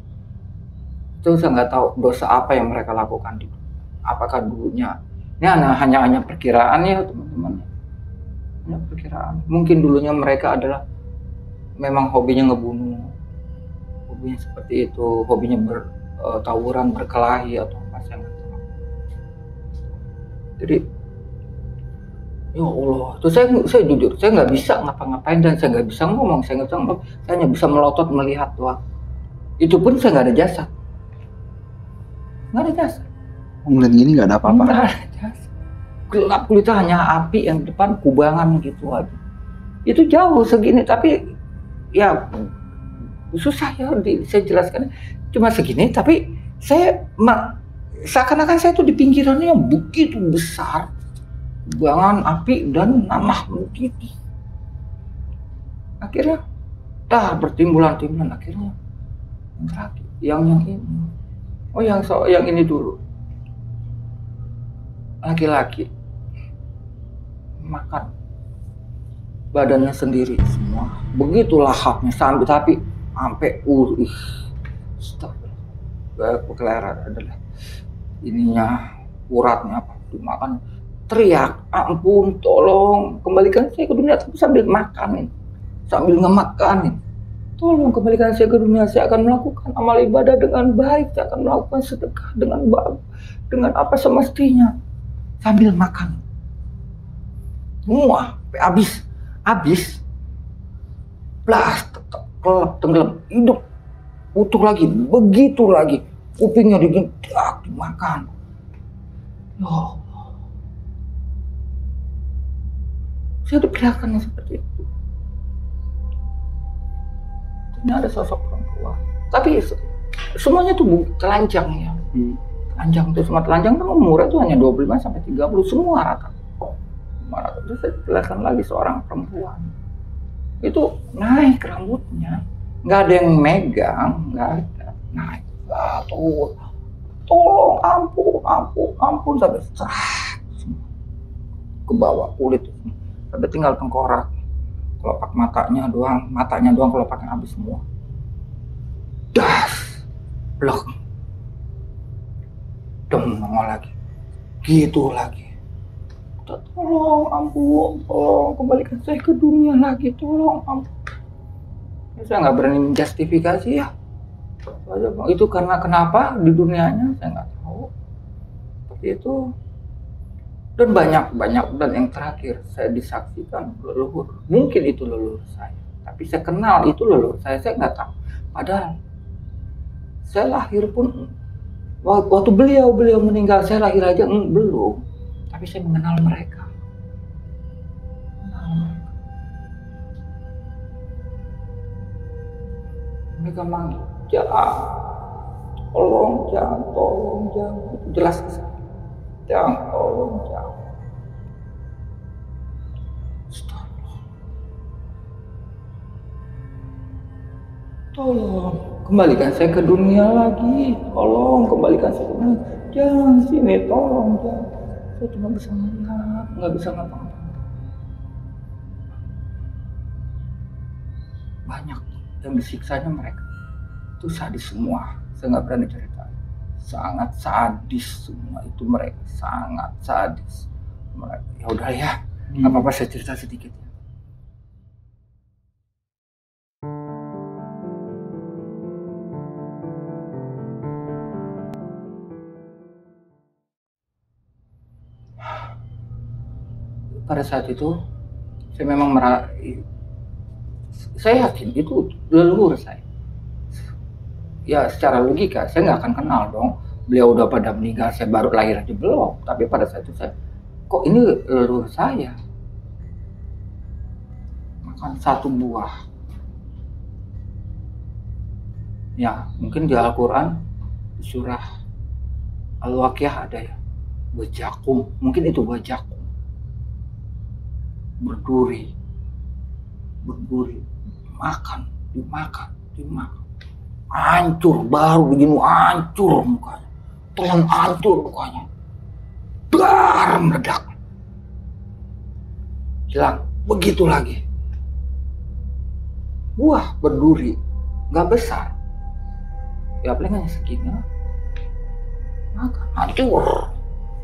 Itu saya nggak tahu dosa apa yang mereka lakukan di, apakah dulunya, ini hanya perkiraan ya teman-teman, hanya perkiraan. Mungkin dulunya mereka adalah memang hobinya ngebunuh, hobinya seperti itu, hobinya bertawuran, berkelahi atau apa, saya nggak tahu. Jadi ya Allah, itu saya jujur, saya nggak bisa ngapa-ngapain dan saya nggak bisa ngomong, saya hanya bisa melotot melihat doang. Itu pun saya nggak ada jasad, ngeliat gini nggak ada apa-apa. Nggak ada jasad, gelap kulitnya, hanya api yang di depan, kubangan gitu aja. Itu jauh segini tapi ya susah ya saya jelaskan, cuma segini tapi saya seakan-akan saya tuh di pinggirannya begitu besar, kubangan api dan nanah begitu. Akhirnya bertimbulan akhirnya yang terakhir, yang ini, yang ini dulu, laki-laki makan badannya sendiri semua, begitu lahapnya sampai kelera adalah ininya, uratnya apa dimakan, teriak, ampun tolong kembalikan saya ke dunia, tapi sambil ngemakanin, tolong kembalikan saya ke dunia, saya akan melakukan amal ibadah dengan baik, saya akan melakukan sedekah dengan apa semestinya, sambil makan semua habis, blas, tenggelam, hidup, utuh lagi, begitu lagi, kupingnya digendak, dimakan. Ya Allah, saya diperlihatkan seperti itu. Ini ada sosok perempuan, tapi semuanya tuh telanjang ya. Telanjang itu semua, telanjang kan umurnya tuh hanya 25 sampai 30, semua rata. Terus saya jelaskan lagi seorang perempuan itu naik rambutnya, nggak ada yang megang, nggak ada, naik, tolong ampun sampai ke bawah kulit sampai tinggal tengkorak, kelopak matanya doang kelopaknya habis semua, blok, nongol lagi, gitu lagi. Tolong ampun, tolong kembalikan saya ke dunia lagi, tolong ampun. Saya nggak berani menjustifikasi ya. Itu karena kenapa di dunianya saya nggak tahu. Seperti itu. Dan banyak dan yang terakhir saya disaksikan leluhur. Mungkin itu leluhur saya, tapi saya kenal itu leluhur saya nggak tahu. Padahal saya lahir pun waktu beliau meninggal, saya lahir aja belum, tapi saya mengenal mereka. Mereka manggil, tolong jangan, itu jelas ke saya. Jangan, tolong jangan. Tolong kembalikan saya ke dunia lagi. Tolong kembalikan saya ke dunia. Jangan sini, tolong jangan. Saya cuma bisa melihat, nggak bisa ngapa-ngapa. Banyak yang disiksanya mereka. Itu sadis semua. Saya nggak berani cerita. Sangat sadis semua itu mereka. Sangat sadis mereka. Ya udah ya, nggak apa-apa saya cerita sedikit. Pada saat itu saya memang saya yakin itu leluhur saya. Ya secara logika saya nggak akan kenal dong. Beliau udah pada meninggal, saya baru lahir aja belum. Tapi pada saat itu saya, kok ini leluhur saya? Makan satu buah. Ya mungkin di Al-Quran surah Al-Waqiah ada ya, buah jakum. Mungkin itu buah jakum. Berduri, dimakan, hancur, baru begini hancur mukanya, telan hancur mukanya, dar meledak, hilang, begitu lagi, buah berduri, nggak besar, ya paling hanya segini, makan, hancur,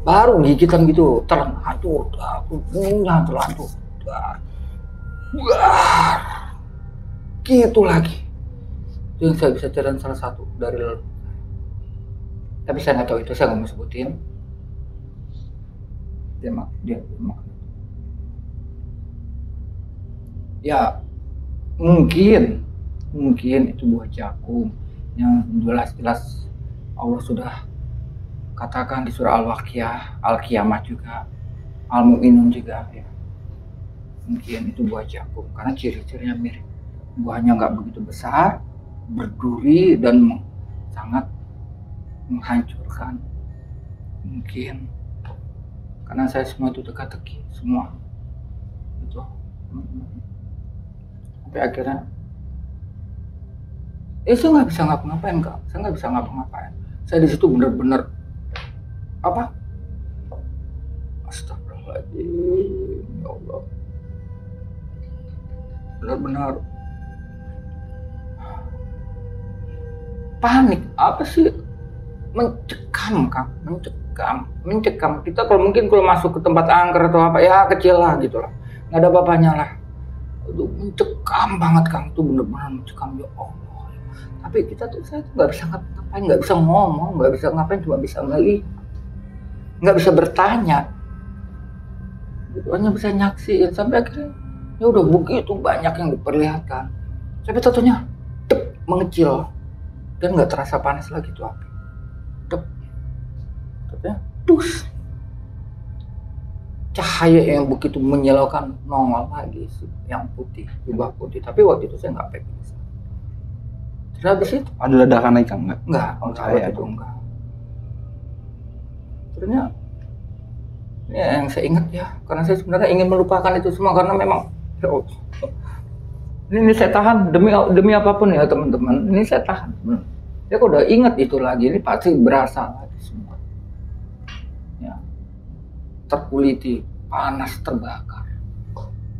baru gigitan gitu, telan hancur, punya terlanjur. Wah, gitu lagi. Itu yang saya bisa cerita salah satu dari leluhur. Tapi saya nggak tahu itu, saya nggak mau sebutin. Dia makan. Ya, mungkin itu buah jakum yang jelas-jelas Allah sudah katakan di surah Al-Waqiah, Al-Qiyamah juga, Al-Mu'minun juga ya. Mungkin itu buah jagung karena ciri-cirinya mirip. Buahnya nggak begitu besar, berduri dan sangat menghancurkan. Mungkin karena saya semua itu teka-teki semua itu. Sampai akhirnya saya nggak bisa ngapa-ngapain kak. Saya nggak bisa ngapa-ngapain. Saya di situ benar-benar apa? Astagfirullahaladzim, ya Allah. Benar-benar panik. Apa sih? Mencekam kak, mencekam. Kita kalau masuk ke tempat angker atau apa ya kecil lah gitu lah, nggak ada apa-apanya lah. Itu mencekam banget kang, itu benar-benar mencekam ya Allah. Tapi saya tuh nggak bisa ngapain, nggak bisa ngomong, nggak bisa ngapain, cuma bisa melihat, nggak bisa bertanya, gitu, hanya bisa nyaksiin sampai akhirnya. Ya udah begitu banyak yang diperlihatkan. Sampai tentunya mengecil dan nggak terasa panas lagi tuh api. Tapi dus. Cahaya yang begitu menyilaukan nongol lagi yang putih, jubah putih. Tapi waktu itu saya nggak pegang. Terus habis itu ada ledakan lagi kan? Enggak, cahaya itu enggak. Terusnya ya, yang saya ingat ya, karena saya sebenarnya ingin melupakan itu semua karena memang ini saya tahan demi apapun ya teman-teman. Ini saya tahan. Ya kalau udah ingat itu lagi, ini pasti berasa lagi semua. Ya, terkuliti, panas, terbakar.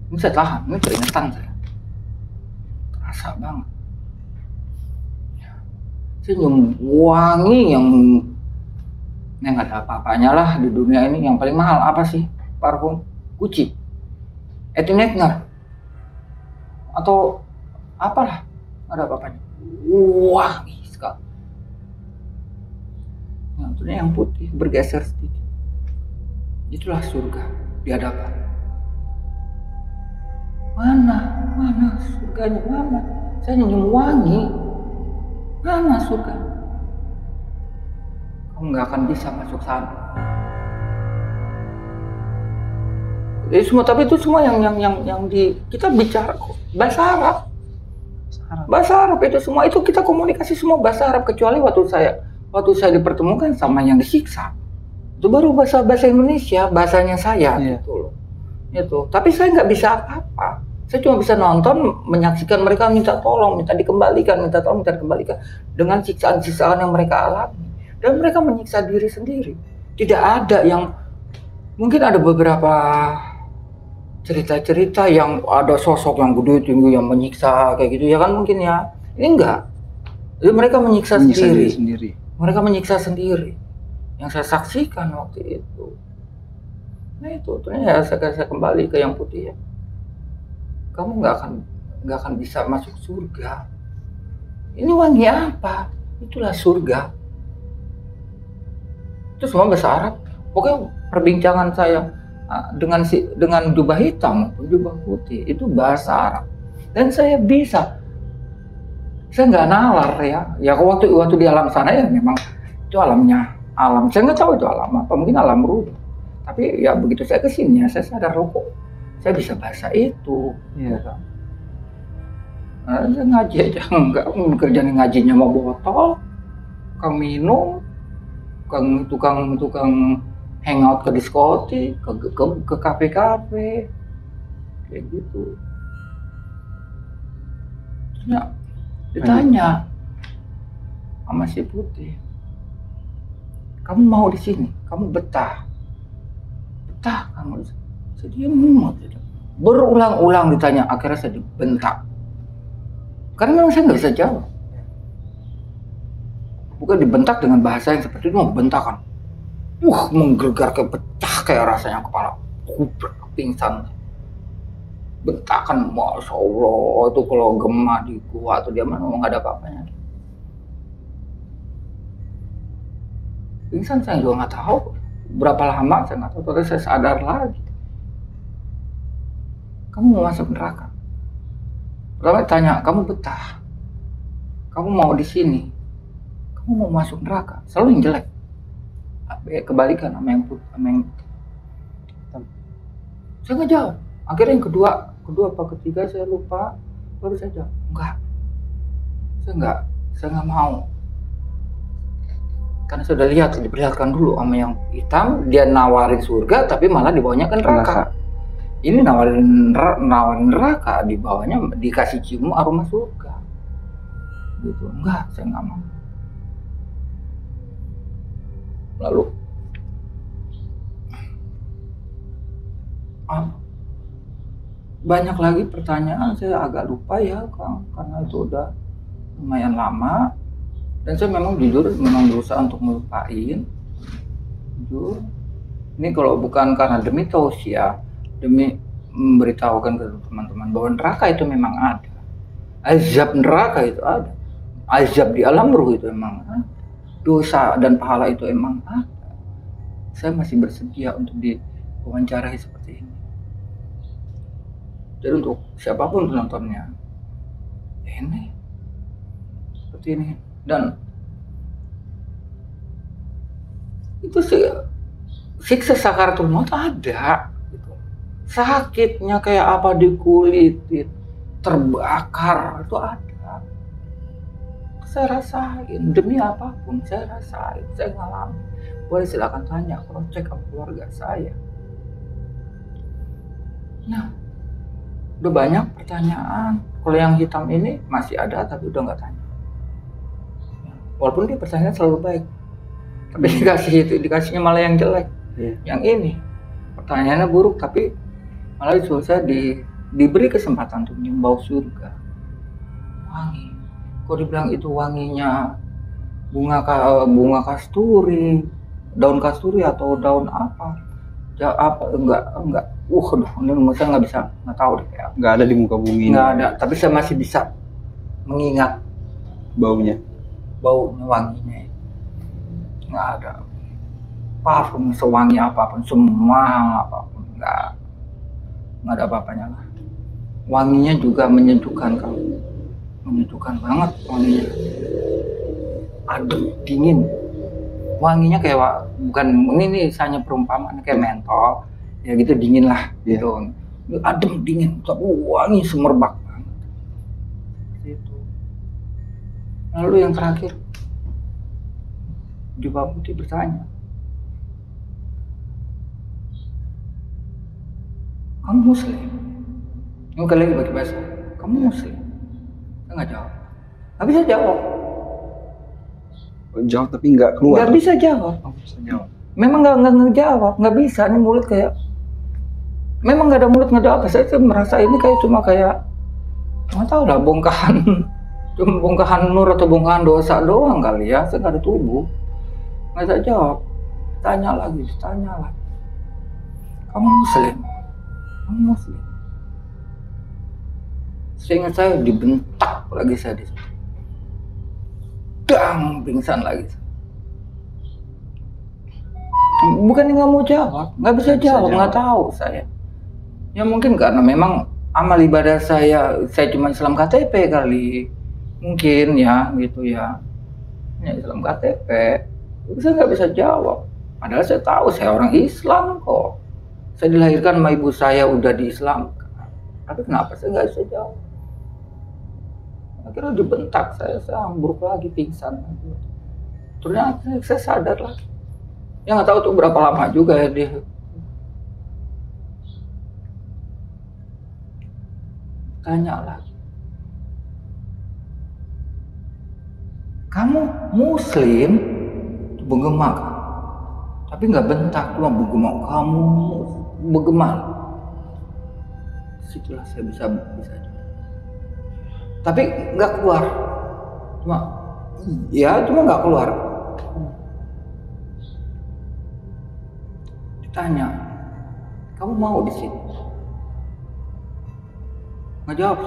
Ini saya tahan, ini peringatan saya. Terasa banget. Ya. Senyum wangi yang nggak ada apa-apanya lah di dunia ini. Yang paling mahal apa sih? Parfum Gucci, Etienne Egner, atau apalah ada apa-apanya. Wangi sekali. Nah, tentunya yang putih bergeser sedikit. Itulah surga di hadapan. Mana surganya, mana? Saya nyium wangi. Mana surga? Kamu nggak akan bisa masuk sana. Tapi itu semua yang di kita bicara kok bahasa Arab. Bahasa Arab itu semua, itu kita komunikasi semua bahasa Arab, kecuali waktu saya dipertemukan sama yang disiksa. Itu baru bahasa Indonesia, bahasanya saya gitu loh. Itu. Tapi saya nggak bisa apa-apa. Saya cuma bisa nonton, menyaksikan mereka minta tolong, minta dikembalikan dengan siksaan-siksaan yang mereka alami. Dan mereka menyiksa diri sendiri. Tidak ada yang, mungkin ada beberapa cerita-cerita yang ada sosok yang gede tinggi yang menyiksa kayak gitu ya kan, mungkin ya. Ini enggak. Jadi mereka menyiksa sendiri. Mereka menyiksa sendiri. Yang saya saksikan waktu itu. Nah itu, ternyata saya kembali ke yang putih ya. Kamu nggak akan bisa masuk surga. Ini wangi apa? Itulah surga. Itu semua bahasa Arab. Pokoknya perbincangan saya dengan jubah hitam maupun jubah putih itu bahasa Arab. Dan saya nggak nalar ya. Ya waktu di alam sana ya memang itu alam. Saya nggak tahu itu alam apa, mungkin alam rubah. Tapi ya begitu saya kesini ya saya sadar kok saya bisa bahasa itu. Iya. Saya ngaji aja enggak, kerjaan ngajinya mau botol, tukang minum, tukang hangout ke diskotik, ke kafe-kafe, kayak gitu. Terus ditanya sama si putih, kamu mau di sini? Kamu betah kamu di sini? Saya diam. Berulang-ulang ditanya, akhirnya saya dibentak. Karena memang saya nggak bisa jawab. Bukan dibentak dengan bahasa yang seperti itu, mau bentakan. Menggelegar kayak pecah kayak rasanya kepala. Pingsan. Bentakan, Masya Allah, itu kalau gemah di gua atau dia mana nggak ada apa-apanya. Pingsan saya juga nggak tahu. Berapa lama saya nggak tahu, terus saya sadar lagi. Kamu mau masuk neraka? Pertama tanya, kamu betah? Kamu mau di sini? Kamu mau masuk neraka? Selalu yang jelek. Kebalikan sama yang putih. Saya nggak jawab. Akhirnya yang kedua apa ketiga saya lupa. Baru saya jawab, enggak. Saya nggak mau. Karena saya udah lihat, diperlihatkan dulu sama yang hitam, dia nawarin surga, tapi malah dibawanya ke neraka. Ini nawarin neraka, dibawanya dikasih cium aroma surga. Gitu, enggak, saya nggak mau. Lalu, banyak lagi pertanyaan, saya agak lupa ya, Kang, karena itu udah lumayan lama. Dan saya memang berusaha untuk melupain. Jujur. Ini kalau bukan karena demi tausiah, demi memberitahukan ke teman-teman bahwa neraka itu memang ada. Azab neraka itu ada. Azab di alam ruh itu memang ada. Dosa dan pahala itu memang ada. Saya masih bersedia untuk diwawancarai seperti ini. Jadi untuk siapapun penontonnya, ini seperti ini. Dan itu siksa sakaratul maut ada gitu. Sakitnya kayak apa di kulit, terbakar itu ada. Saya rasain, demi apapun saya rasain, saya ngalamin. Boleh silakan tanya, cross check sama keluarga saya. Nah, udah banyak pertanyaan. Kalau yang hitam ini masih ada tapi udah nggak tanya. Walaupun dia pertanyaan selalu baik, tapi dikasihnya malah yang jelek. Yang ini pertanyaannya buruk, tapi malah saya diberi kesempatan untuk menyembau surga. Wangi, kok dibilang itu wanginya bunga kasturi, daun kasturi atau daun apa? Ya apa? Enggak. Ini saya nggak tahu deh kayak. Nggak ada di muka bumi. Nggak ada, tapi saya masih bisa mengingat Baunya. baunya, wanginya. Nggak ada parfum sewangi apapun, semua apapun, nggak ada apa-apanya lah. Wanginya juga menyejukkan kamu, menyejukkan banget wanginya, adem, dingin. Wanginya kayak bukan ini nih hanya perumpamaan kayak mentol ya gitu, dingin lah gitu. Adem, dingin, tapi wangi semerbak banget gitu. Lalu yang terakhir, jubah putih bertanya, kamu muslim? Ini kali lagi pakai bahasa, kamu muslim? Saya nggak jawab, nggak bisa jawab. Jawab tapi nggak keluar. Nggak bisa jawab. Bisa jawab. Memang nggak ngejawab, nggak bisa. Ini mulut kayak, memang nggak ada mulut, nggak ada apa. Saya tuh merasa ini kayak cuma kayak nggak tahu lah, bongkahan, cuma bongkahan nur atau bongkahan dosa doang kali ya. Saya nggak ada tubuh, nggak bisa jawab. Tanya lagi, kamu muslim? Kamu muslim? Seingat saya dibentak lagi saya di situ. Dang, pingsan lagi. Bukan nggak mau jawab, nggak bisa jawab, nggak tahu saya. Ya mungkin karena memang amal ibadah saya cuma Islam KTP kali, mungkin ya gitu ya. Ya Islam KTP, saya nggak bisa jawab. Padahal saya tahu saya orang Islam kok. Saya dilahirkan sama ibu saya udah di Islam, tapi kenapa saya nggak bisa jawab? Akhirnya dibentak, saya ambruk lagi, pingsan. Ternyata saya sadar lagi. Ya nggak tahu tuh berapa lama juga ya dia. Tanya lagi, kamu muslim? Bergema kan? Tapi nggak bentak, cuma bergema. Kamu bergema. Situlah saya bisa tapi nggak keluar, cuma nggak keluar. Ditanya, kamu mau di sini? Nggak jawab.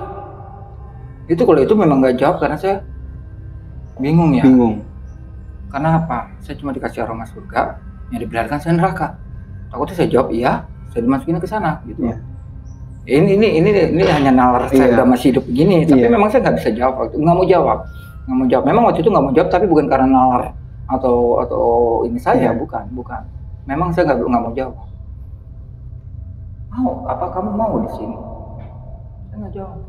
Itu kalau itu memang nggak jawab karena saya bingung ya. Bingung. Karena apa? Saya cuma dikasih aroma surga, yang diperlihatkan saya neraka. Takutnya saya jawab iya, saya dimasukin ke sana gitu. Yeah. Ini hanya nalar saya udah masih hidup begini, tapi memang saya nggak bisa jawab waktu, nggak mau jawab. Memang waktu itu nggak mau jawab, tapi bukan karena nalar atau ini saya, bukan. Memang saya nggak mau jawab. Apa kamu mau di sini? Saya nggak jawab.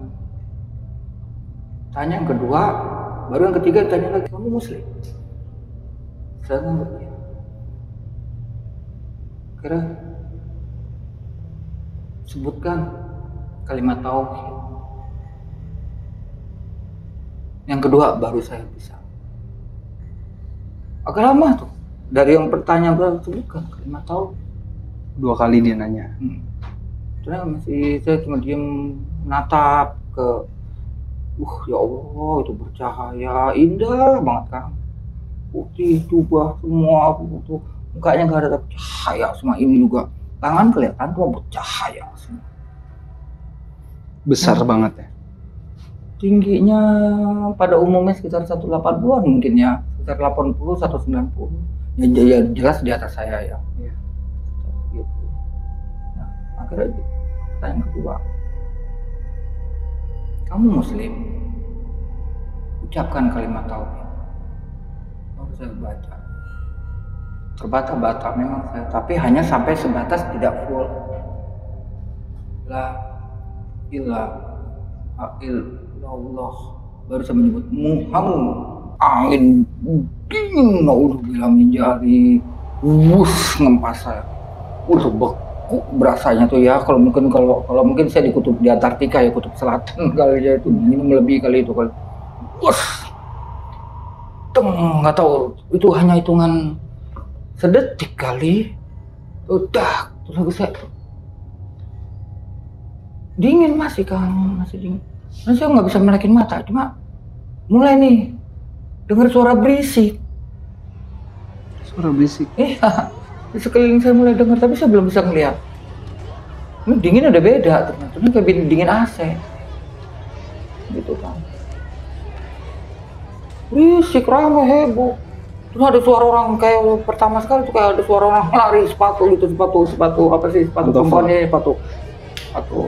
Tanya yang kedua, baru yang ketiga tanya lagi, kamu muslim? Saya nggak. Kira sebutkan kalimat tauhid. Yang kedua baru saya bisa. Agak lama tuh. Dari yang pertanyaan baru sebutkan kalimat tauhid. 2 kali dia nanya. Ternyata saya cuma diem natap ke, ya Allah itu bercahaya, indah banget kan. Putih, jubah semua itu, mukanya nggak ada cahaya semua, ini juga tangan kelihatan tuh bercahaya semua. Besar banget ya. Tingginya pada umumnya sekitar 180-an mungkin ya, sekitar 80 atau 90. Ya jelas di atas saya ya. Gitu. Nah, akhirnya pertanyaan kedua, kamu muslim? Ucapkan kalimat tauhid. Baru saya baca. Terbata-bata memang saya, tapi hanya sampai sebatas tidak full. La ilaha illallah, baru saya menyebut Muhammad. Angin dingin, naudzubillah min jari, ngempas saya. Beku berasanya tuh ya. Kalau mungkin saya di kutub di Antartika ya, kutub selatan kali ya, itu dingin melebihi kali itu kali. Nggak tahu itu hanya hitungan sedetik kali. Udah terus saya dingin, masih dingin. Dan saya nggak bisa melekin mata, cuma mulai nih dengar suara berisik. Iya, di sekeliling saya mulai dengar, tapi saya belum bisa ngeliat. Ini dingin ada beda ternyata, ini kayak dingin AC gitu kan. berisik, rame, heboh. Terus ada suara orang kayak pertama sekali tuh kayak ada suara orang lari sepatu gitu, sepatu apa sih, sepatu perempuan ya, sepatu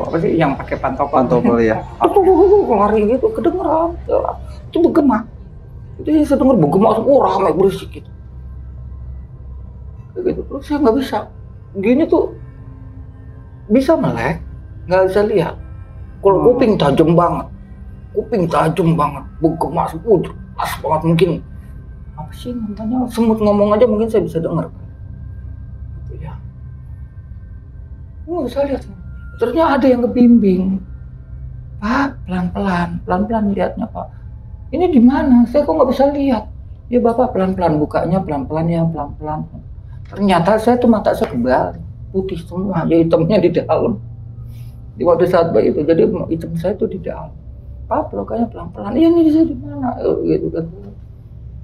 apa sih yang pakai pantopel ya. Lari gitu, kedengeran. Itu bergema. Itu yang saya dengar bergema, rame berisik gitu. Kayak gitu. Terus saya nggak bisa. Gini tuh bisa melek, nggak bisa lihat. Kalau kuping tajam banget, bergema, jelas banget mungkin. Apa sih namanya, semut ngomong aja mungkin saya bisa dengar. Gitu ya. Nggak bisa lihat. Ternyata ada yang ngebimbing. Pak, pelan-pelan lihatnya Pak. Ini di mana? Saya kok nggak bisa lihat. Ya Bapak pelan-pelan bukanya, pelan-pelan ya, pelan-pelan. Ternyata saya tuh mata saya kebalik, putih semua, ya hitamnya di dalam. Di waktu saat bayi itu, jadi hitam saya tuh di dalam. Pak, pelukanya pelan-pelan. Iya ini saya di mana? Gitu kan.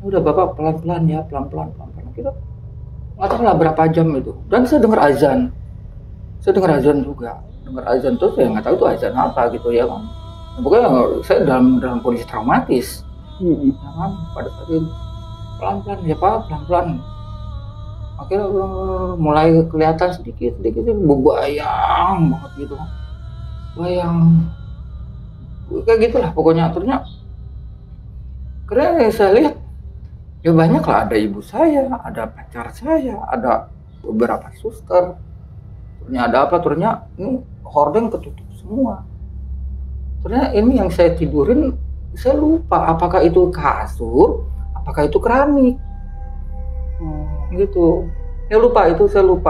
Udah Bapak pelan-pelan ya, pelan-pelan. Kita nggak tahu lah berapa jam itu. Dan saya dengar azan. Saya dengar azan juga. Dengar azan terus saya nggak tahu itu azan apa gitu ya kan. Nah, pokoknya saya dalam kondisi traumatis. Ya kan? Pada saat itu pelan-pelan ya Pak, pelan-pelan. Akhirnya mulai kelihatan sedikit berbayang banget gitu. Bayang. Kayak gitulah pokoknya. Ternyata karena saya lihat ya banyak lah, ada ibu saya, ada pacar saya, ada beberapa suster. Ternyata ada apa? Ternyata ini hordeng ketutup semua. Ternyata ini yang saya tidurin, saya lupa apakah itu kasur, apakah itu keramik. Gitu. Saya lupa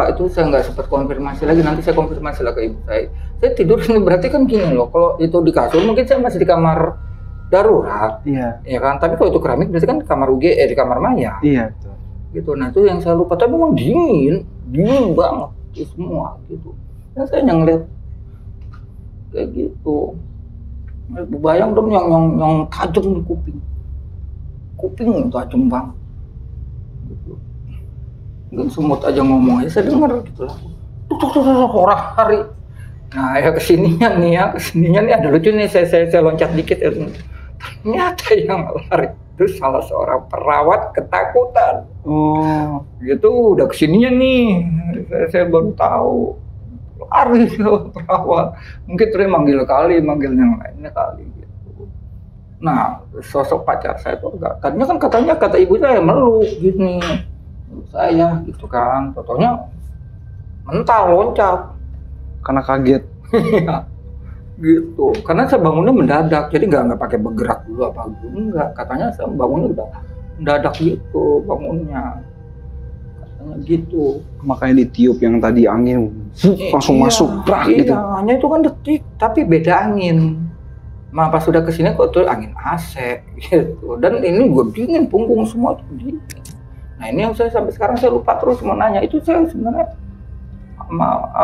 itu saya nggak sempat konfirmasi lagi. Nanti saya konfirmasi lagi ke ibu saya. Saya tidur ini berarti kan gini loh. Kalau itu di kasur mungkin saya masih di kamar darurat, iya kan. Tapi kalau itu keramik berarti kan kamar di kamar mayat. Iya betul. Gitu. Nah itu yang saya lupa. Tapi memang dingin banget itu semua gitu. Dan saya ngeliat kayak gitu. Bayang dong yang tajam di kuping tajam banget. Gitu. Mungkin semut aja ngomong aja saya dengar gitu lah. Orang hari. Nah ya kesininya nih ada lucu nih, saya loncat dikit ya. Ternyata yang lari itu salah seorang perawat ketakutan. Gitu udah kesininya nih, saya baru tahu. Lari perawat, mungkin terus manggil yang lainnya kali gitu. Nah sosok pacar saya tuh tadinya kan katanya kata ibu saya meluk gini. Saya gitu kan, fotonya mental loncat karena kaget. Gitu, karena saya bangunnya mendadak, jadi nggak pakai bergerak dulu apa gitu, enggak. Katanya saya bangunnya udah mendadak gitu bangunnya, katanya gitu. Makanya ditiup yang tadi angin langsung masuk gitu. Hanya itu kan detik, tapi beda angin. Pas sudah kesini kok tuh angin AC gitu, dan ini gue dingin, punggung semua tuh dingin. Nah ini yang saya sampai sekarang saya lupa terus mau nanya, itu saya sebenarnya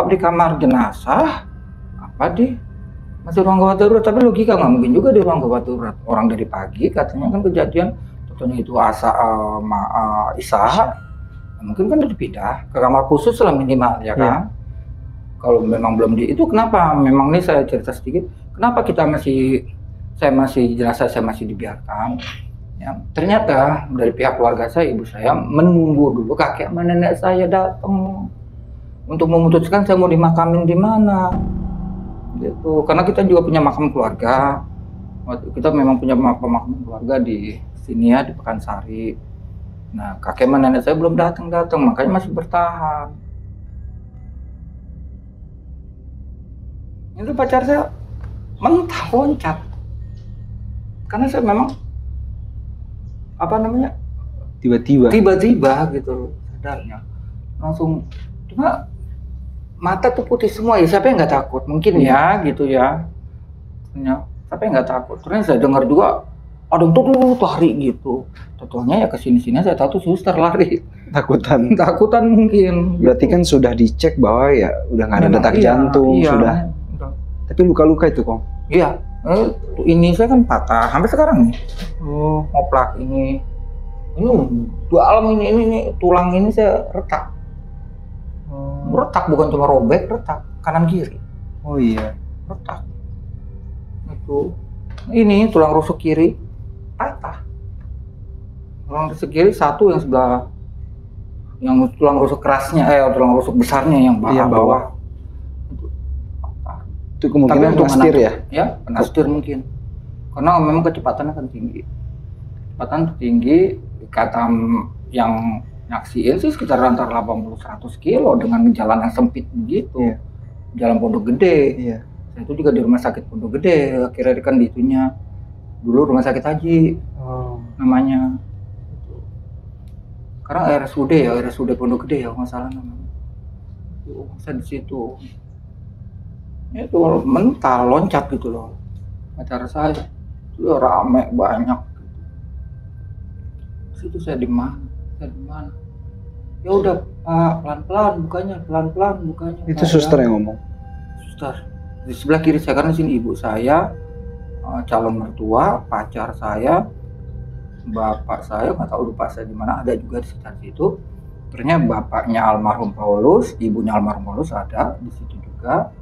di kamar jenazah apa di masih ruang gawat darurat, tapi logika nggak mungkin juga di ruang gawat darurat. Orang dari pagi katanya kan kejadian, tentunya itu Isya, mungkin kan dipindah ke kamar khusus lah minimal ya kan. Kalau memang belum itu kenapa? Memang ini saya cerita sedikit, kenapa saya masih dibiarkan. Ya, ternyata dari pihak keluarga saya, ibu saya menunggu dulu kakek sama nenek saya datang untuk memutuskan saya mau dimakamin di mana. Gitu. Karena kita juga punya makam keluarga. Kita memang punya makam keluarga di sini ya, di Pekansari. Nah, kakek sama nenek saya belum datang, makanya masih bertahan. Itu pacar saya mentah loncat. Karena saya memang tiba-tiba gitu sadarnya langsung, cuma mata tuh putih semua ya, siapa yang nggak takut mungkin ya gitu ya, siapa yang nggak takut. Terus saya dengar juga ada tuh lari gitu, totalnya ya kesini saya tahu tuh suster lari takutan mungkin. Berarti gitu. Kan sudah dicek bahwa ya udah nggak ada detak jantung sudah. Tapi luka-luka itu kok? Iya. Ini saya kan patah sampai sekarang nih. Ngoplak ini dalam ini tulang ini saya retak. Retak bukan cuma robek, retak kanan kiri. Oh iya, retak. Itu ini tulang rusuk kiri patah. tulang rusuk kiri satu yang sebelah, yang tulang rusuk kerasnya, tulang rusuk besarnya yang bawah. Itu kemungkinan kena setir ya? Ya, kena setir mungkin. Karena memang kecepatannya kan tinggi. Kecepatan tinggi, kata yang nyaksiin sih sekitar antara 80-100 kilo dengan jalan yang sempit begitu. Jalan Pondok Gede. Saya itu juga di rumah sakit Pondok Gede, akhirnya kan di itunya. Dulu rumah sakit Haji namanya. Sekarang RSUD Pondok Gede ya, nggak salah namanya. Saya di situ. Itu mental loncat gitu loh acara saya itu rame banyak. Situ saya di mana ya udah Pak, pelan-pelan bukanya itu suster yang ngomong. Suster di sebelah kiri saya, karena sini ibu saya, calon mertua, pacar saya, bapak saya, nggak tahu lupa saya di mana, ada juga di sekitar situ. Ternyata bapaknya almarhum Paulus, ibunya almarhum Paulus ada di situ juga.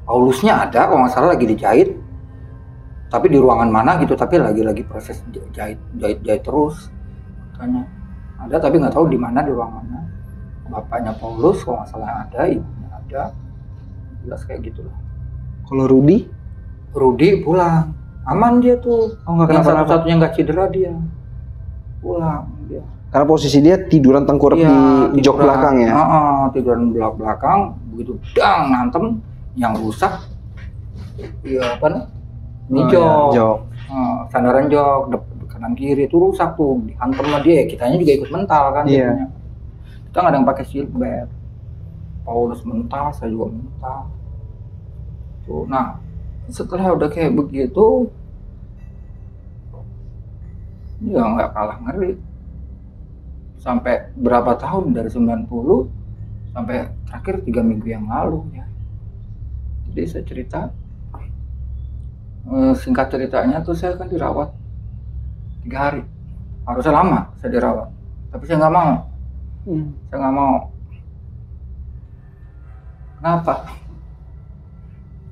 Paulusnya ada, kalau nggak salah lagi dijahit, tapi di ruangan mana gitu, tapi lagi proses jahit terus katanya ada, tapi nggak tahu di mana, di ruangan mana. Bapaknya Paulus kalau nggak salah ada, ibunya ada, jelas kayak gitu lah. Kalau Rudi pulang, aman dia tuh, nggak yang satu-satunya nggak cedera dia, pulang dia. Karena posisi dia tiduran tengkurap di jok belakang ya? Tiduran belakang, begitu dang nantem. Yang rusak jok. Sandaran jok kanan kiri itu rusak tuh, dihantam sama dia, kitanya juga ikut mental kan. Kita nggak ada yang pakai seatbelt. Paulus mental, saya juga mental tuh. Nah setelah udah kayak begitu ya nggak kalah ngeri. Sampai berapa tahun, dari 90 sampai terakhir 3 minggu yang lalu ya. Jadi saya cerita, singkat ceritanya tuh saya kan dirawat 3 hari. Harusnya lama saya dirawat, tapi saya nggak mau. Saya nggak mau. Kenapa?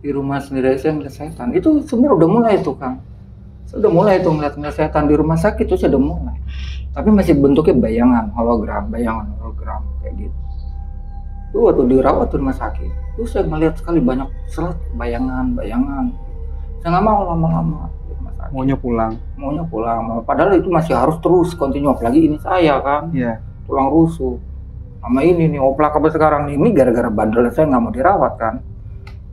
Di rumah sendiri saya ngeliat setan. Itu sebenarnya udah mulai tuh Kang. Saya udah mulai tuh ngeliat setan di rumah sakit tuh, saya udah mulai. Tapi masih bentuknya bayangan hologram kayak gitu. Tuh waktu dirawat di rumah sakit, tuh saya melihat sekali banyak selat bayangan. Saya nggak mau lama-lama di rumah sakit. Maunya pulang. Padahal itu masih harus terus kontinu, apalagi ini saya kan, tulang rusuk. Sama ini nih oplak apa sekarang nih, ini gara-gara bandel saya nggak mau dirawat kan.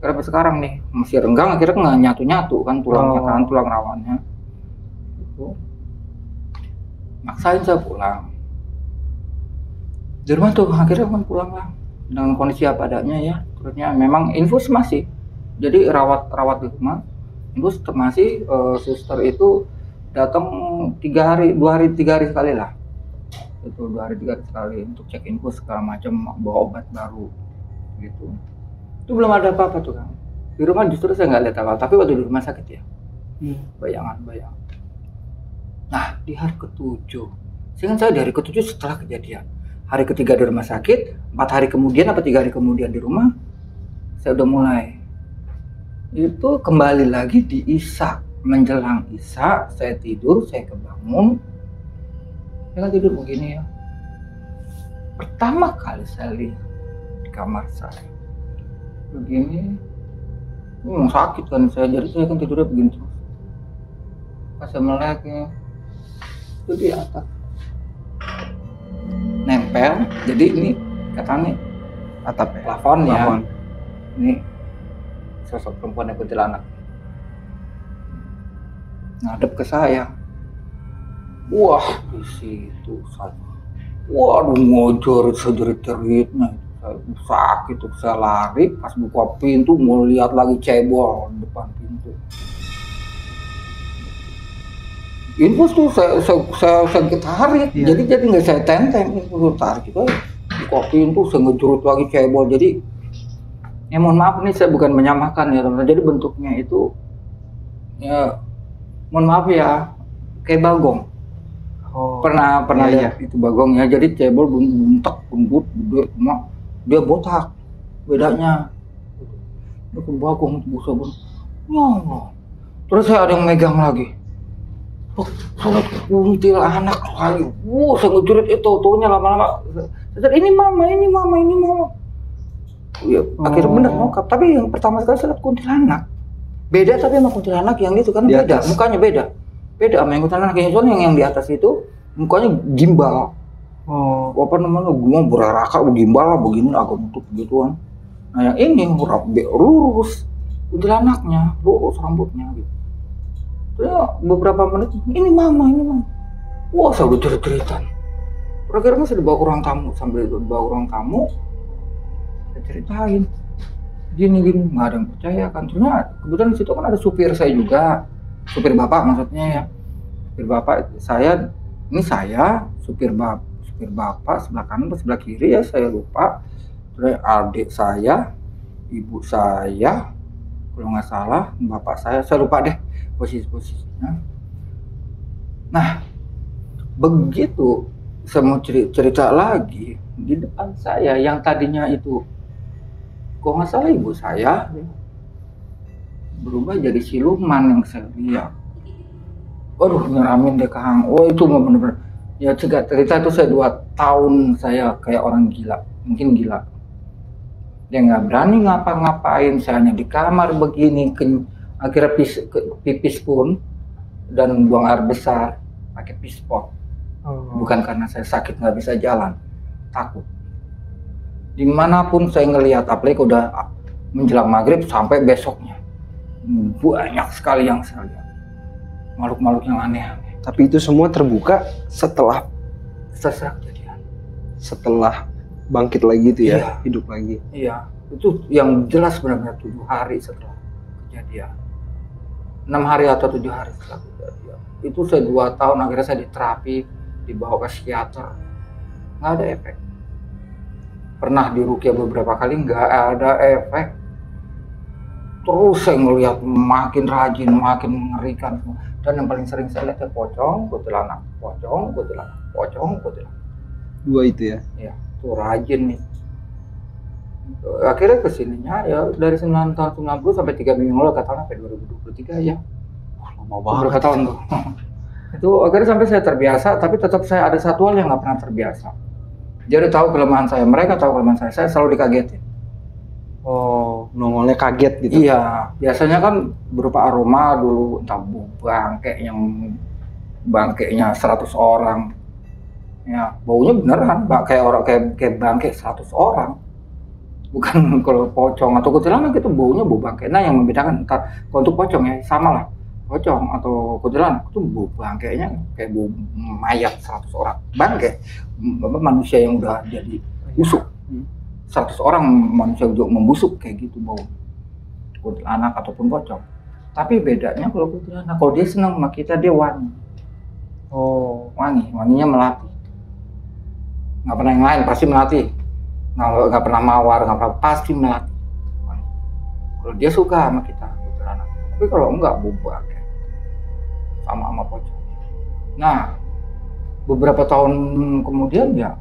Karena sekarang nih masih renggang, akhirnya nggak nyatu kan tulangnya kan, tulang rawannya. Itu maksain saya pulang. Di rumah tuh akhirnya kan pulang lah dengan kondisi apa adanya ya. Terusnya memang infus masih, jadi rawat di rumah. Infus masih, suster itu datang 2 hari 3 hari sekali lah. Itu 2 hari 3 hari sekali untuk cek infus segala macam, bawa obat baru gitu. Itu belum ada apa-apa tuh Kang. Di rumah justru saya nggak lihat apa, tapi waktu di rumah sakit ya, bayangan. Nah di hari ke-7, saya di hari ke-7 setelah kejadian. Hari ketiga di rumah sakit, 4 hari kemudian apa 3 hari kemudian di rumah, saya udah mulai. Itu kembali lagi di Isya, menjelang Isya, saya tidur, saya kebangun. Saya kan tidur begini ya. Pertama kali saya lihat di kamar saya, begini, ini sakit kan saya, jadi saya kan tidurnya begini terus. Pas saya meleknya, itu di atas. Nempel, jadi ini katanya atap ya? Plafon ya. Ini sosok perempuan yang kuntilanak ngadep ke saya. Wah di situ saya, waduh jerit-jeritnya, saya sakit tuh, saya lari, pas buka pintu mau lihat lagi cebol depan pintu. Infus tuh saya tarik, jadi nggak saya tenteng, infus tarik itu buka pintu, saya ngejurut lagi cebol. Jadi ya mohon maaf nih, saya bukan menyamakan ya teman-teman, jadi bentuknya itu ya mohon maaf ya kayak bagong. Pernah lihat itu bagong ya, jadi cebol buntek, bumbut, dia botak, bedanya itu bagong, busa. Terus saya ada yang megang lagi. oh, surat kuntilanak lagi. Saya ngejerit itu, taunya lama-lama. Ini mama. Ya, akhirnya bener ngokap. Tapi yang pertama sekali surat kuntilanak. Beda tapi sama kuntilanak yang itu kan beda, mukanya beda. Beda sama yang kuntilanak yang soalnya yang di atas itu mukanya gimbal. Apa namanya? Gua beraraka gimbal lah begini agak bentuk gituan. Nah yang ini lurus kuntilanaknya, lurus rambutnya gitu. Terus beberapa menit ini mama. Wah, saya udah cerita. Kira-kira saya dibawa ke ruang tamu, sambil dibawa ke ruang tamu saya ceritain. Gini nggak ada yang percaya kan. Ternyata kebetulan di situ kan ada supir saya juga, supir bapak maksudnya ya, supir bapak saya supir bapak sebelah kanan atau sebelah kiri ya saya lupa. Terus adik saya, ibu saya, kalau nggak salah bapak saya lupa deh posisinya. Nah begitu saya mau cerita lagi di depan saya yang tadinya itu kok nggak salah ibu saya berubah jadi siluman yang saya lihat. Waduh, nyeramin deh Kang. Oh itu mah bener-bener. Ya cerita itu saya 2 tahun saya kayak orang gila, mungkin gila. Dia nggak berani ngapa-ngapain, saya hanya di kamar begini. Akhirnya pipis pun dan buang air besar pakai pispot. Bukan karena saya sakit nggak bisa jalan, takut. Dimanapun saya ngelihat, apalagi udah menjelang maghrib sampai besoknya banyak sekali yang saya lihat makhluk-makhluk yang aneh-aneh. Tapi itu semua terbuka setelah kejadian, setelah bangkit lagi itu ya, iya. Hidup lagi. Iya, itu yang jelas benar-benar 7 hari setelah kejadian, 6 hari atau 7 hari setelah kejadian. Itu saya 2 tahun akhirnya saya diterapi, dibawa ke psikiater, nggak ada efek. Pernah diruqyah beberapa kali nggak ada efek. Terus saya ngelihat makin rajin, makin mengerikan. Dan yang paling sering saya lihat pocong, kuntilanak. 2 itu ya? Iya, itu rajin nih. Akhirnya kesininya ya dari 9 tahun 90 sampai 3 minggu lalu katakan sampai 2023 ya. Lama banget. Berapa tahun tuh? Itu akhirnya sampai saya terbiasa, tapi tetap saya ada satu hal yang nggak pernah terbiasa. Jadi tahu kelemahan saya, mereka tahu kelemahan saya selalu dikagetin. Oh, nongolnya kaget gitu? Iya, biasanya kan berupa aroma dulu, entah bangkainya 100 orang. Ya, baunya beneran, kayak bangkai 100 orang. Bukan kalau pocong atau kuntilanak itu baunya bau bangkai. Nah, yang membedakan kalau untuk pocong ya sama lah. Pocong atau kuntilanak itu bau bangkainya kayak bau mayat 100 orang. Bangkai manusia yang udah jadi busuk. 100 orang manusia juga membusuk kayak gitu bau. Kuntilanak ataupun pocong. Tapi bedanya kalau kuntilanak, kalau dia senang sama kita dia wangi. Oh, wanginya melati. Nggak pernah yang lain, pasti melati. Nggak pernah mawar, nggak pernah, pasti melati. Kalau dia suka sama kita kuntilanak. Tapi kalau enggak bau bangkai. Sama pocong. Nah, beberapa tahun kemudian ya